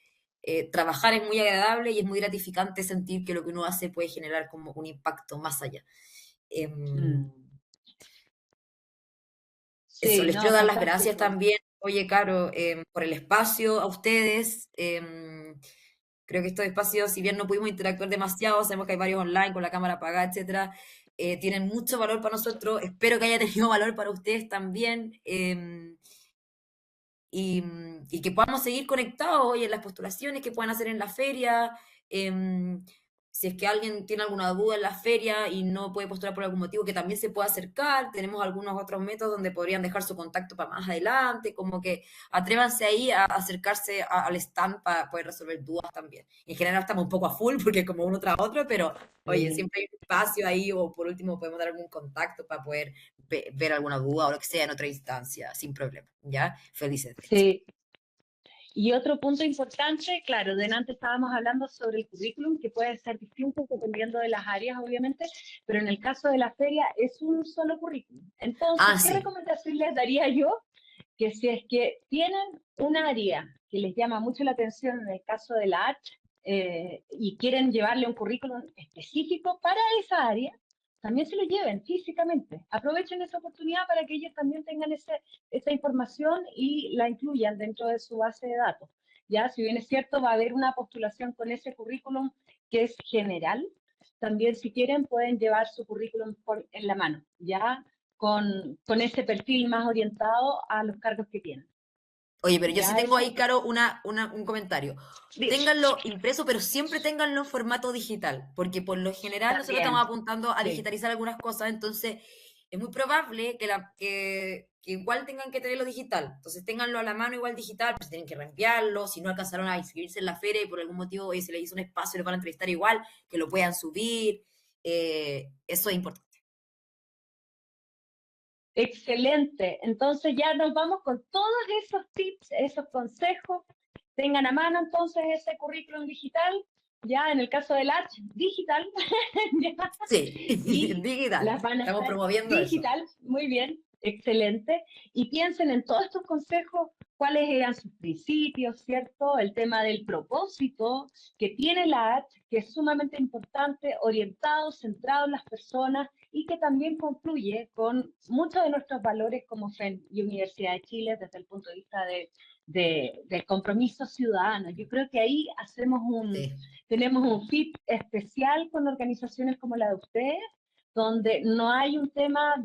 trabajar es muy agradable y es muy gratificante sentir que lo que uno hace puede generar como un impacto más allá. Em, Eso, sí, les quiero no, dar las gracias fantástico. también, oye, Caro, por el espacio a ustedes. Creo que estos espacios, si bien no pudimos interactuar demasiado, sabemos que hay varios online con la cámara apagada, etcétera, tienen mucho valor para nosotros. Espero que haya tenido valor para ustedes también. Y que podamos seguir conectados hoy en las postulaciones que puedan hacer en la feria. Si es que alguien tiene alguna duda en la feria y no puede postular por algún motivo, que también se pueda acercar. Tenemos algunos otros métodos donde podrían dejar su contacto para más adelante, como que atrévanse ahí a acercarse al stand para poder resolver dudas también. En general estamos un poco a full porque como uno tras otro, pero oye, Sí, siempre hay un espacio ahí o por último podemos dar algún contacto para poder ver alguna duda o lo que sea en otra instancia, sin problema, ¿ya? Felices de hecho. sí. Y otro punto importante, claro, delante estábamos hablando sobre el currículum, que puede ser distinto dependiendo de las áreas, obviamente, pero en el caso de la feria es un solo currículum. Entonces, ¿qué Sí. recomendación les daría yo? Que si es que tienen un área que les llama mucho la atención en el caso de la H, y quieren llevarle un currículum específico para esa área, también se lo lleven físicamente. Aprovechen esa oportunidad para que ellos también tengan esa información y la incluyan dentro de su base de datos. Ya, si bien es cierto, va a haber una postulación con ese currículum que es general, también si quieren pueden llevar su currículum en la mano, ya con ese perfil más orientado a los cargos que tienen. Oye, pero yo sí Ya, tengo eso. ahí, Caro, un comentario. Ténganlo impreso, pero siempre ténganlo en formato digital, porque por lo general nosotros También, estamos apuntando a sí. digitalizar algunas cosas, entonces es muy probable que igual tengan que tenerlo digital. Entonces ténganlo a la mano igual digital, pues tienen que reenviarlo, si no alcanzaron a inscribirse en la feria y por algún motivo se les hizo un espacio y los van a entrevistar igual, que lo puedan subir. Eso es importante. Excelente. Entonces ya nos vamos con todos esos tips, esos consejos. Tengan a mano entonces ese currículum digital, ya en el caso del Arch, digital. ¿Ya? Sí, Y digital. las van a Estamos estar promoviendo eso. digital, muy bien, excelente. Y piensen en todos estos consejos, cuáles eran sus principios, ¿cierto? El tema del propósito que tiene la Arch, que es sumamente importante, orientado, centrado en las personas y que también concluye con muchos de nuestros valores como FEN y Universidad de Chile desde el punto de vista del compromiso ciudadano. Yo creo que ahí Sí. tenemos un fit especial con organizaciones como la de ustedes, donde no hay un tema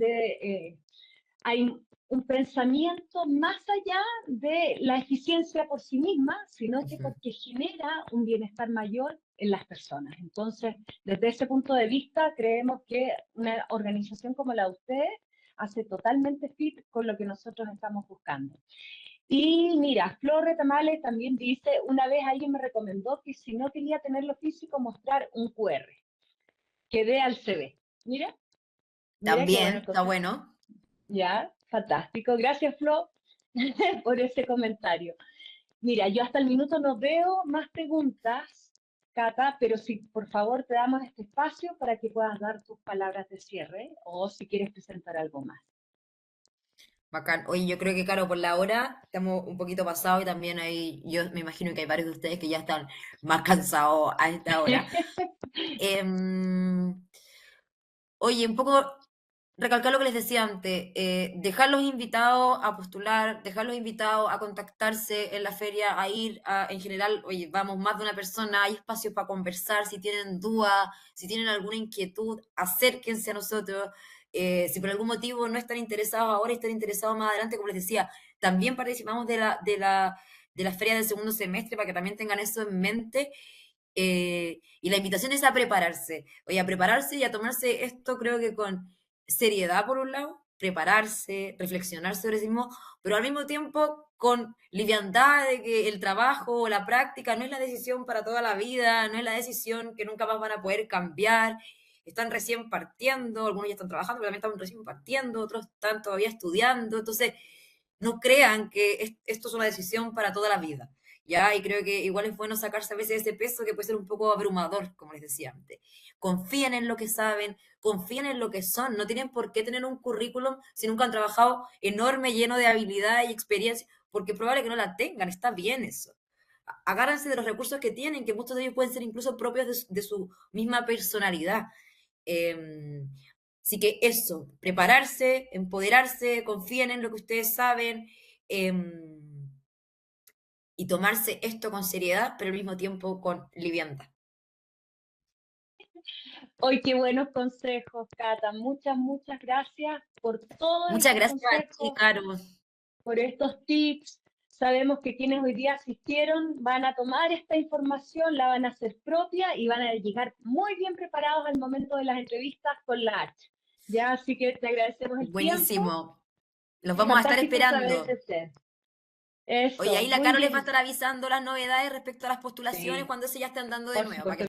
hay un pensamiento más allá de la eficiencia por sí misma, sino que porque genera un bienestar mayor en las personas. Entonces, desde ese punto de vista, creemos que una organización como la de ustedes hace totalmente fit con lo que nosotros estamos buscando. Y mira, Flor Retamales también dice, una vez alguien me recomendó que si no quería tenerlo físico, mostrar un QR que dé al CV. Mira, mira qué También, bueno el está consejo. bueno. Ya, fantástico. Gracias, Flo, por ese comentario. Mira, yo hasta el minuto no veo más preguntas, Cata, pero si por favor te damos este espacio para que puedas dar tus palabras de cierre o si quieres presentar algo más. Bacán. Oye, yo creo que, claro, por la hora estamos un poquito pasados y también hay, yo me imagino que hay varios de ustedes que ya están más cansados a esta hora. Em, Oye, un poco recalcar lo que les decía antes, dejar los invitados a postular, dejar los invitados a contactarse en la feria, a ir en general, oye, vamos más de una persona, hay espacios para conversar, si tienen dudas, si tienen alguna inquietud, acérquense a nosotros. Si por algún motivo no están interesados ahora y están interesados más adelante, como les decía, también participamos de la feria del segundo semestre para que también tengan eso en mente. Y la invitación es a prepararse, oye, a prepararse y a tomarse esto creo que con seriedad por un lado, prepararse, reflexionar sobre sí mismo, pero al mismo tiempo con liviandad de que el trabajo o la práctica no es la decisión para toda la vida, no es la decisión que nunca más van a poder cambiar, están recién partiendo, algunos ya están trabajando, pero también están recién partiendo, otros están todavía estudiando, entonces no crean que esto es una decisión para toda la vida. ¿Ya? Y creo que igual es bueno sacarse a veces ese peso que puede ser un poco abrumador, como les decía antes. Confíen en lo que saben, confíen en lo que son, no tienen por qué tener un currículum si nunca han trabajado enorme, lleno de habilidad y experiencia, porque es probable que no la tengan, está bien eso. Agárrense de los recursos que tienen, que muchos de ellos pueden ser incluso propios de su misma personalidad. Así que eso, prepararse, empoderarse, confíen en lo que ustedes saben. Y tomarse esto con seriedad, pero al mismo tiempo con liviandad. Hoy qué buenos consejos, Cata. Muchas gracias por todos Muchas estos gracias a ti, consejos, Caro. por estos tips. Sabemos que quienes hoy día asistieron van a tomar esta información, la van a hacer propia y van a llegar muy bien preparados al momento de las entrevistas con la H. Ya, así que te agradecemos el tiempo Buenísimo. Los y vamos a estar fantástico saber esperando. de usted. Oye, Eso, ahí la muy Caro les va a bien. estar avisando las novedades respecto a las postulaciones Sí, cuando se ya estén dando de por nuevo, para que supuesto.